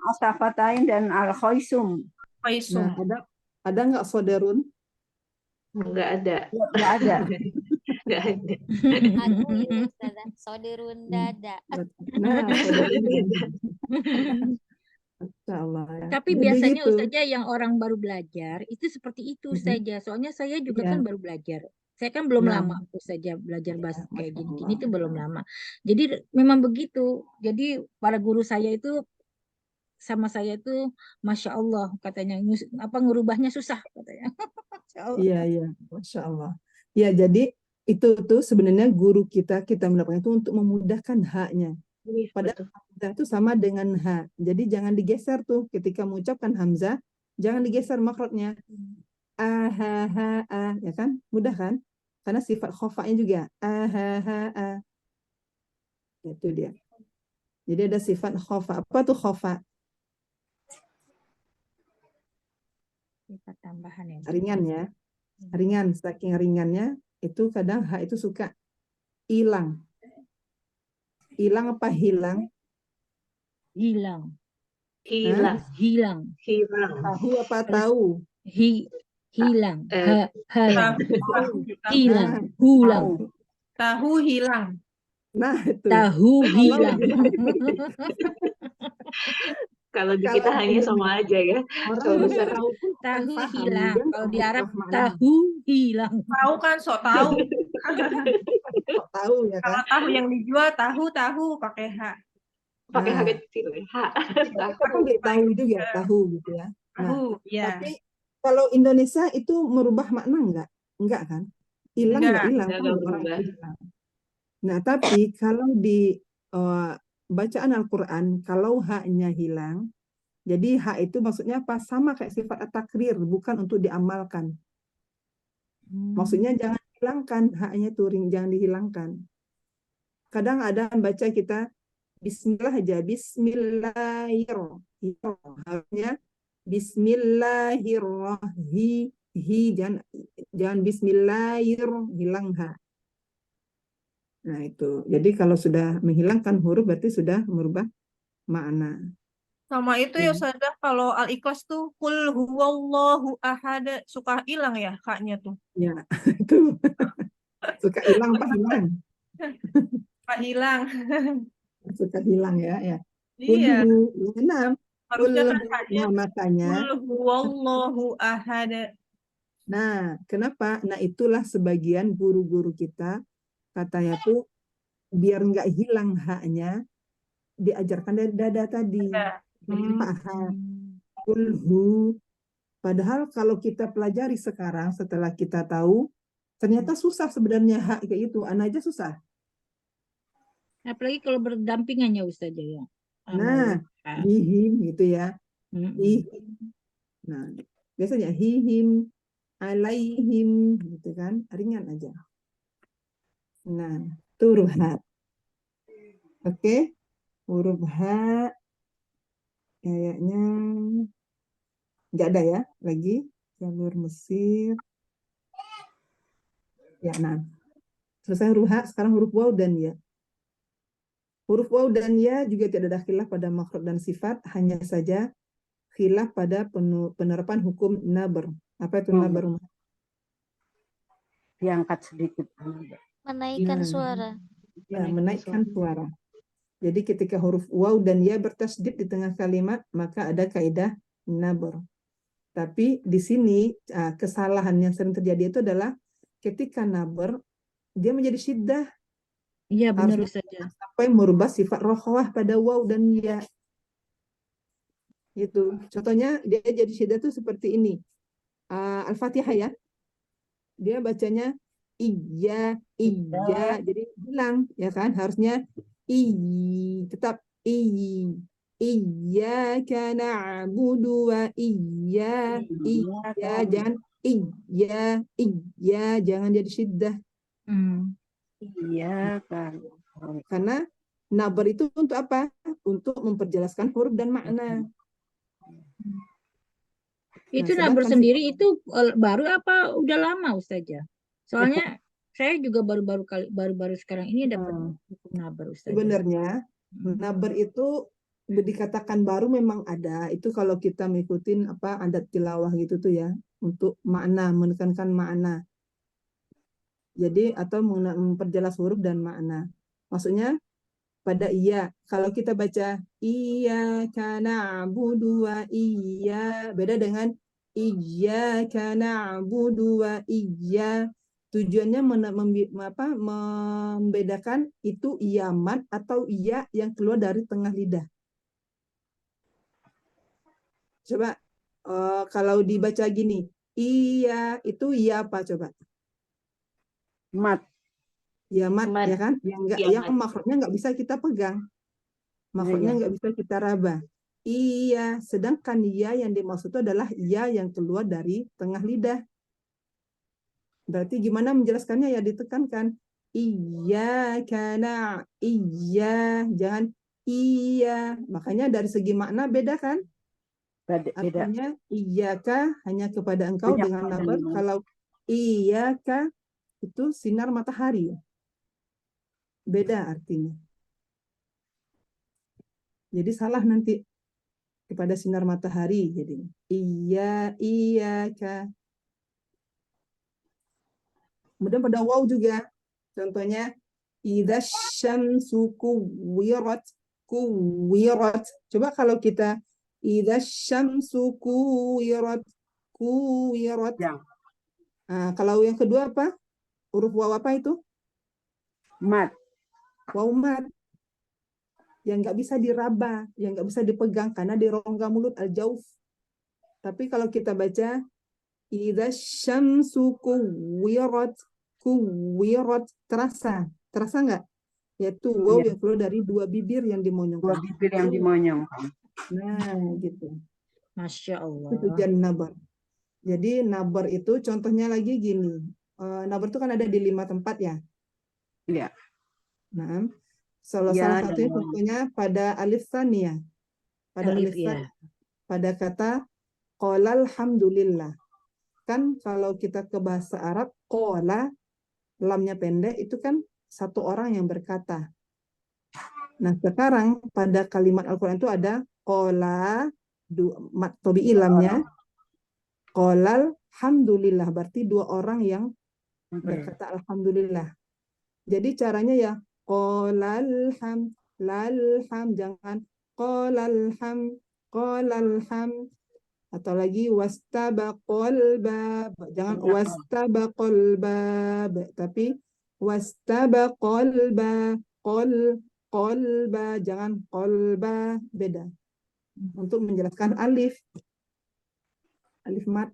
asafatain, dan al-khoisum. faisum. Nah, ada nggak soderun? Nggak ada. Nggak ada. Nggak ada. Aku itu Ustazah. Sodirun dada. Nah, soderun dada. Masya Allah ya. Tapi Jadi biasanya gitu. Ustazah yang orang baru belajar itu seperti itu Ustazah. Soalnya saya juga Iya. kan baru belajar. Saya kan belum Nah. lama Ustazah belajar bahasa kayak Masya gini-gini Allah. itu belum lama. Jadi memang begitu. Jadi para guru saya itu sama saya itu Masya Allah katanya ngerubahnya susah katanya. Masya Allah. Iya, Masya Allah. Ya, jadi itu tuh sebenarnya guru kita mendapatkan itu untuk memudahkan H-nya. Padahal Hamzah itu sama dengan H. Jadi jangan digeser tuh ketika mengucapkan Hamzah, jangan digeser makhrajnya. A, ha, ha, a, ya kan? Mudah kan? Karena sifat khofa'nya juga. A, ha, ha, a. Itu dia. Jadi ada sifat khofa. Apa tuh khofa? Sifat tambahan ya. Ringan ya. Ringan, saking ringannya itu kadang ha itu suka hilang. Hilang apa hilang? Hilang. Hilang. Hilang. Hilang. Tahu apa tahu? Hilang. Eh, Halang. Tahu Hilang. Nah, Hulang. tahu hilang. nah itu. Tahu Kalau hilang. Kalau di Kalau kita di hanya sama aja ya. orang Kalau yang besar tahu pun akan Tahu paham. hilang. Dia Kalau nggak di Arab merubah makna. tahu hilang. Tahu kan sok tahu. Kok tahu ya kan? Kalau tahu yang dijual tahu pakai H. pakai Nah, H kecil ya. H. kita panggil tahu juga, tahu gitu ya. Nah, Tahu, ya. tapi kalau Indonesia itu merubah makna enggak? Enggak kan? Hilang ya Enggak. hilang. Enggak Kan orang berubah. itu hilang. Nah, tapi kalau di bacaan Al-Quran, kalau haknya hilang, jadi hak itu maksudnya apa? Sama kayak sifat at-takrir, bukan untuk diamalkan. Maksudnya jangan hilangkan haknya itu, jangan dihilangkan. Kadang ada yang baca kita Bismillah aja, Bismillahirrahmanirrahim. Harusnya Bismillahirrahmanirrahim. Jangan Bismillahir, hilang ha. Nah itu. Jadi kalau sudah menghilangkan huruf berarti sudah merubah makna. Sama itu ya Ustazah, kalau Al-Ikhlas tuh Qul huwallahu ahad, suka hilang ya kaknya tuh. Ya, itu. Suka hilang apa hilang? Suka hilang. Suka hilang ya. Iya, Enam. harusnya kan haknya Nah, makanya. Qul huwallahu ahad. Nah, kenapa? Nah, itulah sebagian guru-guru kita katanya tuh biar nggak hilang haknya, diajarkan dari dada tadi. Ya. Jadi paham. Kulhu. Padahal kalau kita pelajari sekarang setelah kita tahu, ternyata susah sebenarnya hak kayak itu. Anak aja susah. Apalagi kalau berdampingannya Ustazah ya. Nah, hihim gitu ya. Hihim. Nah, biasanya hihim, alaihim gitu kan, ringan aja. Nah, itu huruf H. Oke, huruf H kayaknya nggak ada ya lagi. Jalur Mesir. Ya, nah. Selesai huruf H, sekarang huruf waw dan ya. Huruf waw dan ya juga tidak ada khilaf pada makhraj dan sifat, hanya saja khilaf pada penerapan hukum nabar. Apa itu nabar? Diangkat sedikit. Menaikkan Nah, suara. ya, menaikkan suara. Jadi ketika huruf waw dan ya bertasydid di tengah kalimat, maka ada kaidah nabar. Tapi di sini kesalahan yang sering terjadi itu adalah ketika nabar dia menjadi syiddah. Iya benar Harus Ustazah. sampai merubah sifat rokhawah pada waw dan ya. Gitu. Contohnya dia jadi syiddah itu seperti ini. Al-Fatihah ya. Dia bacanya iya. Jadi hilang ya kan? Harusnya tetap iyyaka na'budu wa iya jangan iya jangan jadi syiddah. Iya kan. Karena nabar itu untuk apa? Untuk memperjelaskan huruf dan makna. Itu Nah, nabar sedangkan sendiri itu baru apa udah lama Ustazah? Soalnya saya juga baru sekarang ini dapat hukum nabar Ustazah. sebenarnya nabar itu dikatakan baru memang ada. Itu kalau kita mengikuti adat tilawah gitu tuh ya, untuk makna, menekankan makna. Jadi atau memperjelas huruf dan makna. Maksudnya pada iya, kalau kita baca iyyaka na'budu wa iya, beda dengan iyyaka na'budu wa iya. Tujuannya membedakan itu iya mad atau iya yang keluar dari tengah lidah. Coba kalau dibaca gini, iya itu iya apa coba? Mat. Ya mat, Mat. ya kan? Yang makhrajnya nggak bisa kita pegang. Makhrajnya nggak bisa kita raba. Iya, sedangkan iya yang dimaksud itu adalah iya yang keluar dari tengah lidah. Berarti gimana menjelaskannya ya ditekankan. Iya, karena iya, jangan iya. Makanya dari segi makna beda kan? Beda. Artinya iyyaka hanya kepada engkau Hanya dengan kepada nabar. engkau. Kalau iyyaka itu sinar matahari. Beda artinya. Jadi salah nanti kepada sinar matahari jadi iyyaka. Kemudian pada waw juga. Contohnya idza syamsu kuwirat. Coba kalau kita idza syamsu kuwirat. Ya. Nah, kalau yang kedua apa? Huruf waw apa itu? Mat. Waw mat. Yang nggak bisa diraba, yang nggak bisa dipegang karena di rongga mulut al-jauf. Tapi kalau kita baca idza syamsu kuwirat, terasa nggak? Yaitu waw Iya. yang keluar dari dua bibir yang Dua dimonyongkan. bibir yang dimonyongkan. Nah, gitu. Masya Itu Allah. tujuan nabar. Jadi nabar itu contohnya lagi gini. Nabar itu kan ada di 5 tempat ya. Iya. Nah, salah Ya, satunya dan contohnya pada alif tsaniyah. Pada Alif alif ya. tsaniyah. Pada kata qala alhamdulillah. Kan kalau kita ke bahasa Arab, qala, lamnya pendek, itu kan satu orang yang berkata. Nah, sekarang pada kalimat Al-Quran itu ada qala, mat tobi'i lamnya, qolal alhamdulillah, berarti dua orang yang berkata alhamdulillah. Jadi caranya ya qolal ham, jangan qolal ham, atau lagi wastabaqal bab, jangan wastabaqal bab, tapi wastabaqal ba, qolba, jangan qolba, beda. Untuk menjelaskan alif mat,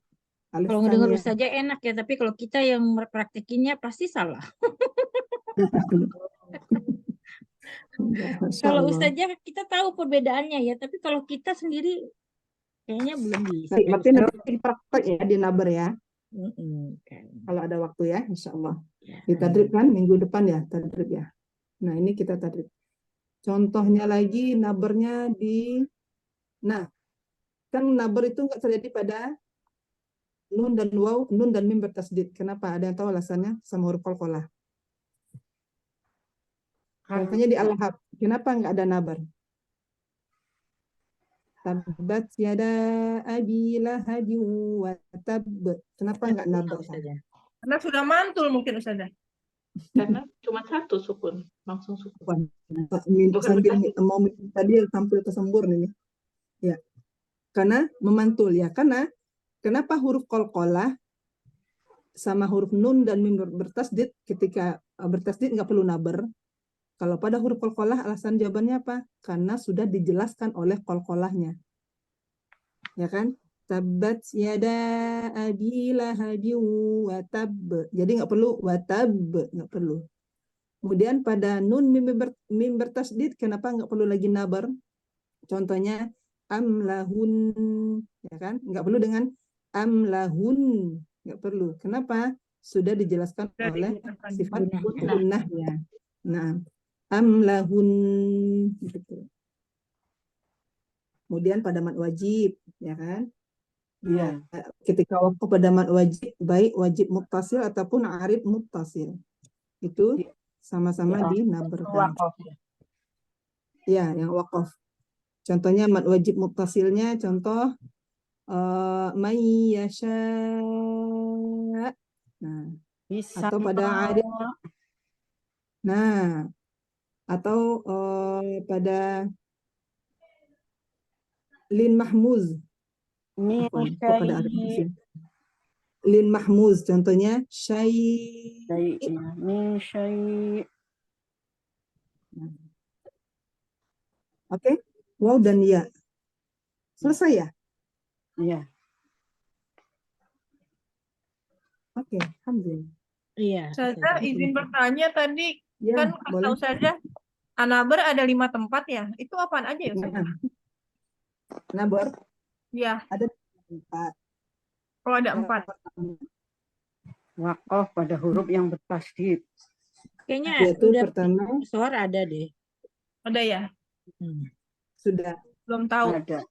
alif Kalau ngedenger tsaniyah. saja enak ya, tapi kalau kita yang praktekinnya pasti salah. Masya Kalau Allah. Ustazah kita tahu perbedaannya ya, tapi kalau kita sendiri kayaknya belum bisa. Berarti nanti praktek ya di nabar ya. Kan. Kalau ada waktu ya, insya Allah. Ya. Ditadrib kan minggu depan ya, tadrib ya. Nah ini kita tadrib. Contohnya lagi nabarnya di, nah kan nabar itu nggak terjadi pada nun dan waw, nun dan mim bertasdid. Kenapa? Ada yang tahu alasannya? Sama huruf qalqalah. Contohnya di al-lahab. Kenapa nggak ada nabar? Tabbat yada abi lahabin wa tab. Kenapa nggak nabar? Karena sudah mantul mungkin Ustazah. Karena cuma satu sukun, langsung sukun. Bukan Sambil bertasdid. mau tadi tampil kesembur nih. Ya. Karena memantul ya. Karena kenapa huruf qalqalah sama huruf nun dan mim bertasdid, ketika bertasdid nggak perlu nabar. Kalau pada huruf qalqalah alasan jawabannya apa? Karena sudah dijelaskan oleh qalqalahnya. Ya kan? Tabbat yada abi lahabin wa tab. Jadi nggak perlu wa tab, nggak perlu. Kemudian pada nun mim bertasdid, kenapa nggak perlu lagi nabar? Contohnya amlahun, ya kan? Nggak perlu dengan amlahun, nggak perlu. Kenapa? Sudah dijelaskan oleh sifat gunnahnya. Nah, amlahun gitu. Kemudian pada mat wajib, ya kan? Iya. Ketika waktu pada mat wajib, baik wajib muttasil ataupun arid muttasil, itu sama-sama dinabarkan. Ya, yang waqaf. Contohnya mat wajib muttasilnya, contoh may yasha. Nah, Bisa. atau pada arid. Nah, atau pada lin mahmuz. Pada lin mahmuz, contohnya syai'. Min syai'. Oke, waw dan ya. Selesai ya? Iya. Oke, alhamdulillah. Iya. Ustazah izin bertanya tadi, Ya, kan kata boleh. Ustazah Anabar ada 5 tempat ya. Itu apaan aja ya Ustazah? Nabar Ya, ada 4. kalau ada 4. Waqaf pada huruf yang bertasdid. Kayaknya Yaitu udah pertama, suara ada deh. Ada ya? Sudah. Belum tahu. Ada.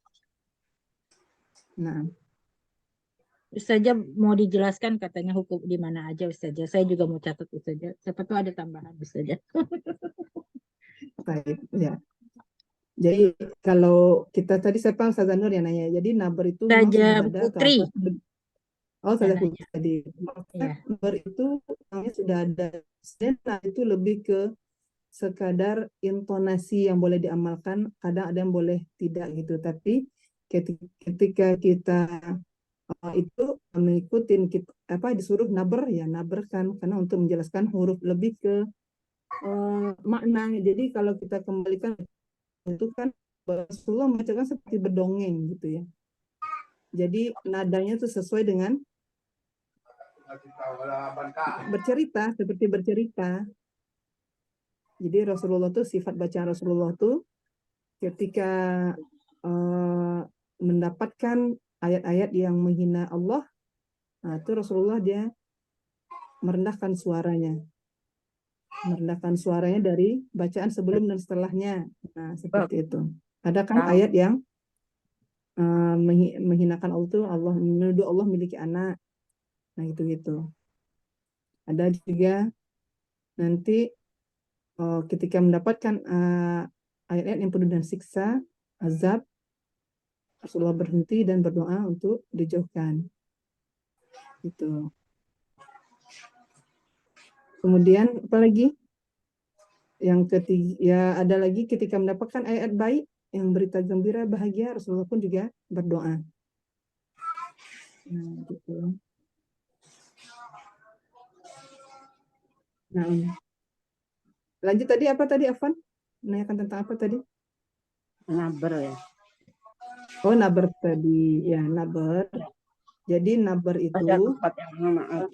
Nah, Ustazah mau dijelaskan katanya hukum di mana aja Ustazah. Saya juga mau catat Ustazah. Siapa tahu ada tambahan Ustazah. baik, ya. Jadi kalau kita tadi siapa Ustazah Nur yang nanya. Jadi nabar itu memang sudah Ustazah ada Putri. Oh, yang Ustazah nanya. Putri tadi. Maksudnya Iya. nabar itu namanya sudah ada. Nah, itu lebih ke sekadar intonasi yang boleh diamalkan, kadang ada yang boleh tidak gitu. Tapi ketika kita itu mengikuti disuruh naber ya naberkan karena untuk menjelaskan huruf lebih ke makna. Jadi kalau kita kembalikan itu kan Rasulullah membacakan seperti berdongeng gitu ya. Jadi nadanya itu sesuai dengan bercerita, seperti bercerita. Jadi Rasulullah tuh sifat bacaan Rasulullah tuh ketika mendapatkan ayat-ayat yang menghina Allah, nah itu Rasulullah dia merendahkan suaranya dari bacaan sebelum dan setelahnya. Nah seperti itu. Ada kan ayat yang menghinakan Allah itu Allah menuduh Allah memiliki anak. Nah gitu. Ada juga nanti ketika mendapatkan ayat-ayat yang penuh dengan siksa, azab, Rasulullah berhenti dan berdoa untuk dijauhkan. Gitu. Kemudian apa lagi? Yang ketiga, ya ada lagi ketika mendapatkan ayat baik, yang berita gembira, bahagia, Rasulullah pun juga berdoa. Nah, gitu. Nah, lanjut tadi apa tadi, Afwan? Menanyakan tentang apa tadi? Naber ya. Oh, naber tadi. Ya, naber. Jadi naber itu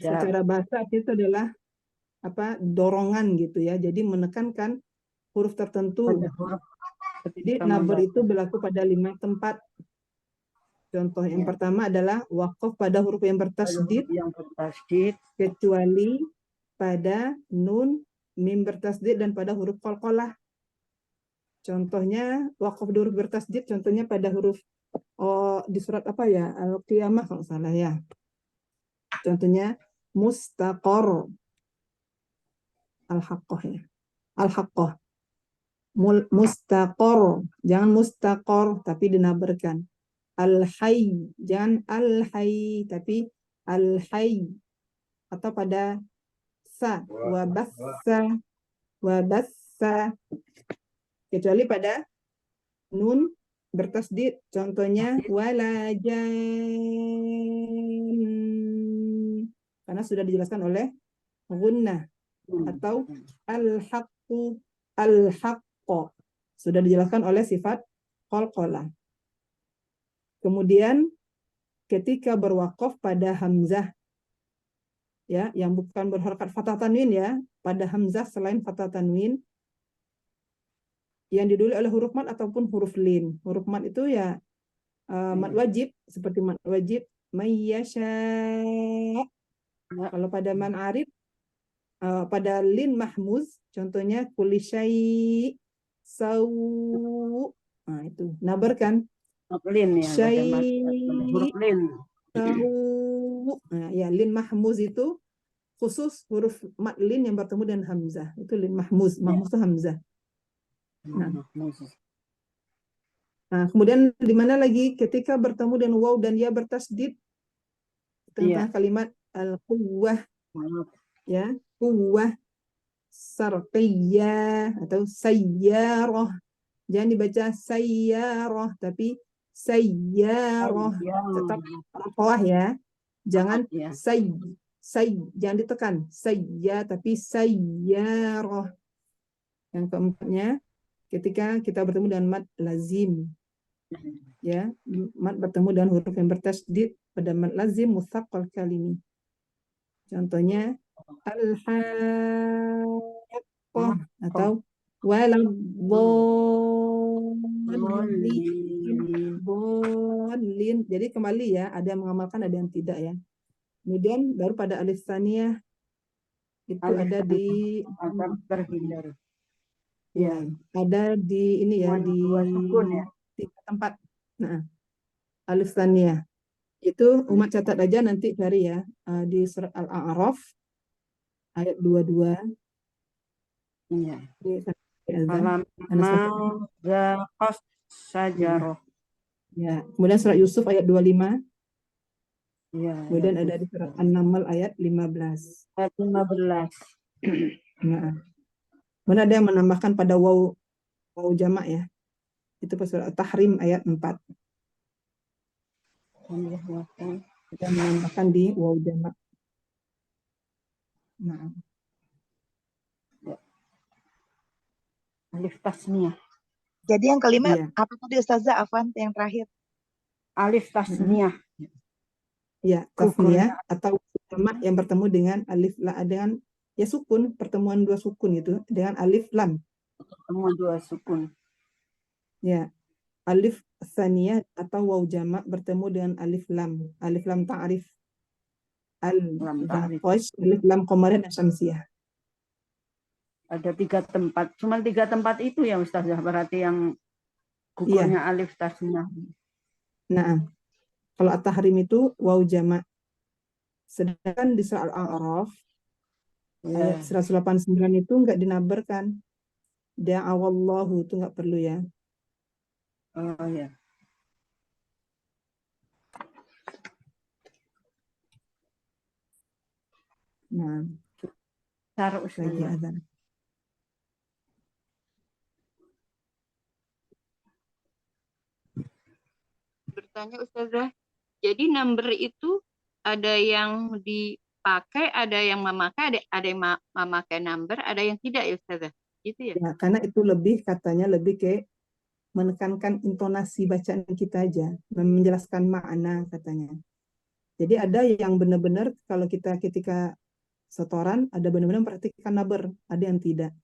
secara bahasa itu adalah dorongan gitu ya. Jadi menekankan huruf tertentu. Jadi naber itu berlaku pada 5 tempat. Contoh yang pertama adalah waqaf pada huruf yang bertasydid, kecuali pada nun, mim bertasydid dan pada huruf qalqalah. Contohnya waqaf huruf bertasydid, contohnya pada huruf di surat apa ya? Al-Qiyamah kalau salah ya. Contohnya mustaqor. Al-Haqqah ya. Al-Haqqah. Mustaqor. Jangan mustaqor tapi dinabarkan. Al-Hayy. Jangan Al-Hayy tapi Al-Hayy. Atau pada sa. Wabassa. Kecuali pada nun bertasdid. Contohnya walajan. Karena sudah dijelaskan oleh gunnah. Atau al-haqqu al-haqqo. Sudah dijelaskan oleh sifat qalqalah. Kemudian ketika berwaqaf pada hamzah ya, yang bukan berharakat fathah tanwin ya, pada hamzah selain fathah tanwin yang didulai oleh huruf mad ataupun huruf lin. Huruf mad itu ya mad wajib, seperti mad wajib mayyasha. Kalau pada man arif pada lin mahmuz, contohnya kulisyai sau. Nah itu nabarkan Lin ya, huruf lin. Nah, ya lin mahmuz itu khusus huruf mad lin yang bertemu dengan hamzah. Itu lin mahmuz. Mahmuz itu hamzah. Nah, kemudian di mana lagi ketika bertemu dengan waw dan ya bertasdid tentang kalimat al-quwwah ya, quwwah sarqiyah atau sayyarah. Jangan dibaca sayyarah tapi sayyarah. Tetap raqawah ya. Jangan jangan ditekan. Sayya tapi sayyarah. Yang keempatnya ketika kita bertemu dengan mad lazim. Ya, mad bertemu dengan huruf yang bertasydid pada mad lazim mutsaqqal kalimi. Contohnya al-haqqah atau waladdallin. Jadi kembali ya, ada yang mengamalkan, ada yang tidak ya. Kemudian baru pada alif tsaniyah itu ada di terhindar. Ya, ada di ini ya, Cuma di 2 sukun ya. 3 tempat. Nah, alif tsaniyah. Itu Umat catat aja nanti cari ya, di surat Al-A'raf ayat 22. Iya. Ini azan. Falamma zaqas sajaroh. Ya, kemudian surat Yusuf ayat 25. Iya. Kemudian ada di surat An-Naml ayat 15. Ayat 15. Nah, kemudian ada yang menambahkan pada waw jamak ya. Itu pas surat Tahrim ayat 4. Kita menambahkan di waw jamak. Nah, Alif tasniyah. Jadi yang kelima iya. apa tadi Ustazah Afwan yang terakhir? Alif tasniyah. Ya, tasniyah atau jamak yang bertemu dengan alif dengan ya sukun, pertemuan 2 sukun itu dengan alif lam. Semua 2 sukun. Ya, alif tsaniyah atau waw jamak bertemu dengan alif lam ta'rif. Lam ta'rif. Alif lam qamariyah dan syamsiyah. Ada 3 tempat. Cuma 3 tempat itu ya Ustazah, berarti yang gugurnya alif tasniyah. Nah, kalau at-tahrim itu waw jamak. Sedangkan di surat Al-A'raf ayat 189 itu enggak dinabarkan. Da'awallahu itu enggak perlu ya. Oh ya. Nah, Cara lagi Ustazah. azan. Bertanya Ustazah, jadi number itu ada yang dipakai, ada yang memakai, ada yang memakai number, ada yang tidak ya Ustazah? Gitu ya? Ya, karena itu katanya lebih ke menekankan intonasi bacaan kita aja, menjelaskan makna katanya. Jadi ada yang benar-benar kalau kita ketika setoran ada benar-benar memperhatikan number, ada yang tidak.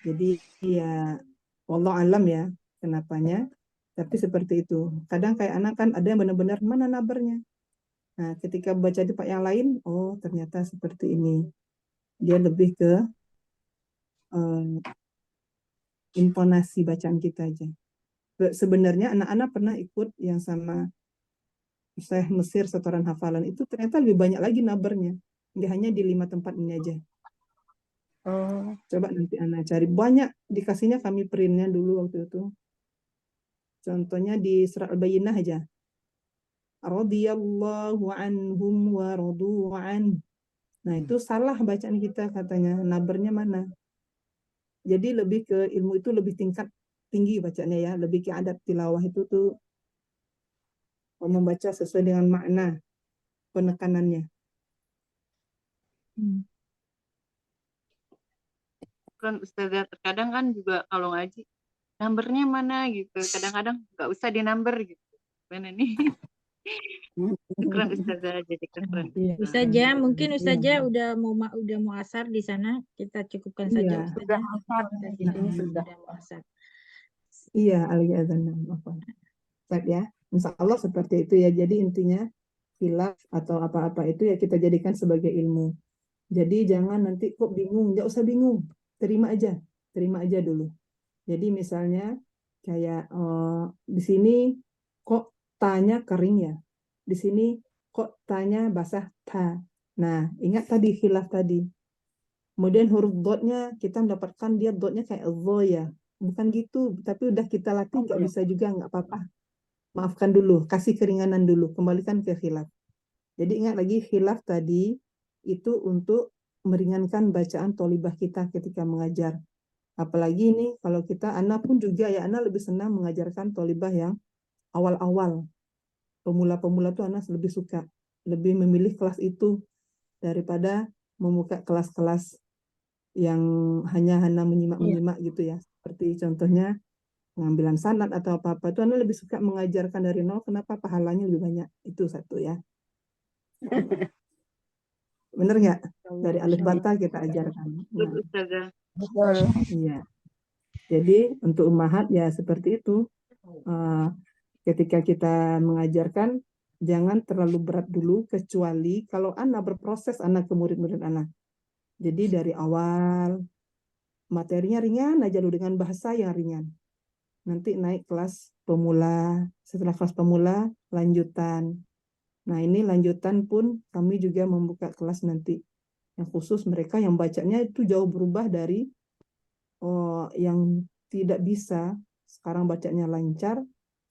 Jadi ya wallahu alam ya kenapanya. Tapi seperti itu. Kadang kayak anak kan ada yang benar-benar mana numbernya. Nah, ketika baca di part yang lain, oh ternyata seperti ini. Dia lebih ke intonasi bacaan kita aja. Sebenarnya anak-anak pernah ikut yang sama saya Mesir setoran hafalan itu ternyata lebih banyak lagi numbernya. Nggak hanya di 5 tempat ini aja. Oh. Coba nanti anak cari. Banyak dikasihnya kami printnya dulu waktu itu. Contohnya di surat Al-Bayyinah aja. Radhiyallahu anhum wa radu an. Nah, itu salah bacaan kita katanya. Numbernya mana? Jadi lebih ke ilmu itu lebih tinggi bacanya ya, lebih ke adab tilawah itu tuh membaca sesuai dengan makna penekanannya. Kan Ustazah, terkadang kan juga kalau ngaji numbernya mana gitu, kadang-kadang nggak usah di number gitu. Mana nih? Keren Ustazah, jadi keren. Ustazah, mungkin Ustazah udah mau asar di sana, kita cukupkan saja Sudah Ustazah. asar di sini sudah. Mau asar. Iya, al-azan. Ya, insya Allah seperti itu ya. Jadi intinya khilaf atau apa-apa itu ya kita jadikan sebagai ilmu. Jadi jangan nanti kok bingung, nggak usah bingung, terima aja dulu. Jadi misalnya kayak di sini kok tanya kering ya, di sini kok tanya basah ta. Nah, ingat tadi khilaf tadi. Kemudian huruf dotnya kita mendapatkan dia dotnya kayak zo ya, bukan gitu. Tapi udah kita latih nggak bisa juga nggak apa-apa. Maafkan dulu, kasih keringanan dulu, kembalikan ke khilaf. Jadi ingat lagi khilaf tadi itu untuk meringankan bacaan tholibah kita ketika mengajar. Apalagi ini kalau kita, anak pun juga ya, anak lebih senang mengajarkan tholibah yang awal-awal. Pemula-pemula tuh anak lebih suka, lebih memilih kelas itu daripada membuka kelas-kelas yang hanya menyimak-menyimak gitu ya. Seperti contohnya pengambilan sanad atau apa-apa itu anak lebih suka mengajarkan dari nol. Kenapa? Pahalanya lebih banyak. Itu satu ya. Bener nggak? Dari alif bata kita ajarkan. Nah, Ustazah. iya. Jadi untuk ummahat ya seperti itu. Ketika kita mengajarkan jangan terlalu berat dulu, kecuali kalau anak berproses anak ke murid-murid anak. Jadi dari awal materinya ringan aja dulu dengan bahasa yang ringan. Nanti naik kelas pemula, setelah kelas pemula lanjutan. Nah, ini lanjutan pun kami juga membuka kelas nanti yang khusus mereka yang bacanya itu jauh berubah dari yang tidak bisa sekarang bacanya lancar.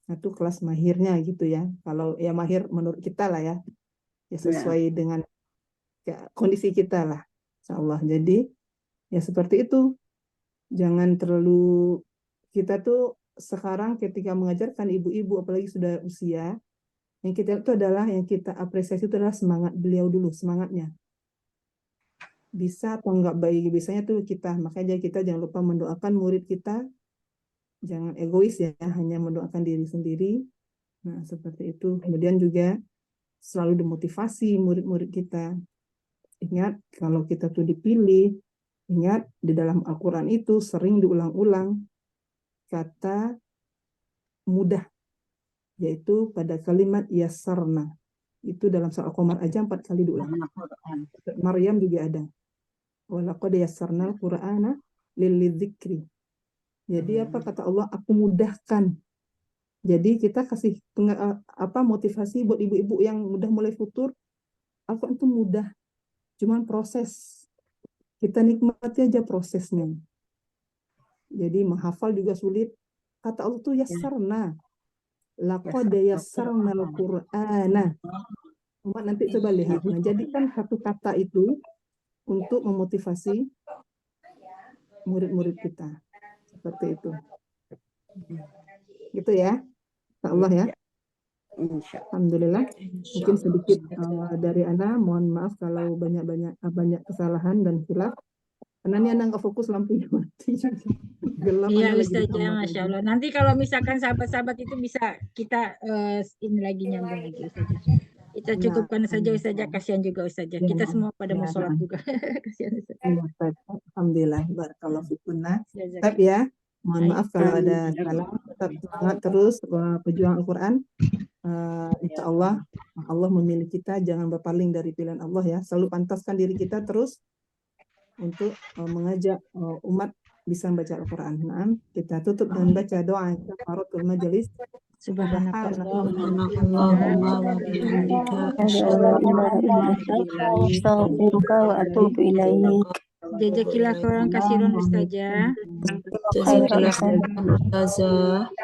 Nah, itu kelas mahirnya gitu ya. Kalau ya mahir menurut kita lah ya sesuai dengan kondisi kita lah, insyaallah. Jadi ya seperti itu. Jangan terlalu, kita tuh sekarang ketika mengajarkan ibu-ibu apalagi sudah usia, yang kita itu adalah yang kita apresiasi itu adalah semangat beliau dulu, semangatnya. Bisa atau enggak baik, biasanya tuh kita, makanya kita jangan lupa mendoakan murid kita, jangan egois ya, hanya mendoakan diri sendiri. Nah, seperti itu. Kemudian juga selalu dimotivasi murid-murid kita. Ingat, kalau kita tuh dipilih, ingat di dalam Al-Quran itu sering diulang-ulang kata mudah, yaitu pada kalimat yasarna. Itu dalam surah Al-Qamar aja 4 kali diulang. Maryam juga ada. Walaqad yassarna al-Qur'ana lil-dzikri. Jadi apa kata Allah? Aku mudahkan. Jadi kita kasih motivasi buat ibu-ibu yang udah mulai futur. Al-Quran itu mudah. Cuman proses. Kita nikmati aja prosesnya. Jadi menghafal juga sulit. Kata Allah tuh yassarna. Laqad yassarna al-Qur'ana. Nanti coba lihat. Nah, jadikan satu kata itu untuk memotivasi murid-murid kita. Seperti itu. Gitu ya. Allah ya. Alhamdulillah. Mungkin sedikit dari Ana. Mohon maaf kalau banyak kesalahan dan khilaf. Karena ini Ana nggak fokus, lampunya mati. Gelap. Iya Ustazah, Masya Allah. Nanti kalau misalkan sahabat-sahabat itu bisa kita ini lagi nyambung lagi Ustazah. Kita cukupkan saja Ustazah, kasihan juga Ustazah. Kita semua pada mau sholat juga. Kasihan Ustazah. Alhamdulillah. Barakallahu fikunna. Tetap ya. Mohon maaf kalau ada salah. Tetap semangat terus pejuang Al-Quran. Insya Allah memilih kita, jangan berpaling dari pilihan Allah ya. Selalu pantaskan diri kita terus untuk mengajak umat bisa membaca Al-Quran. Nah, kita tutup dengan baca doa kafaratul majelis. Subhanakallahumma wa bihamdika asyhadu an la ilaha illa anta astaghfiruka wa atubu ilaik. Jazakillah khairan katsiran Ustazah. Jazakillah khairan Ustazah.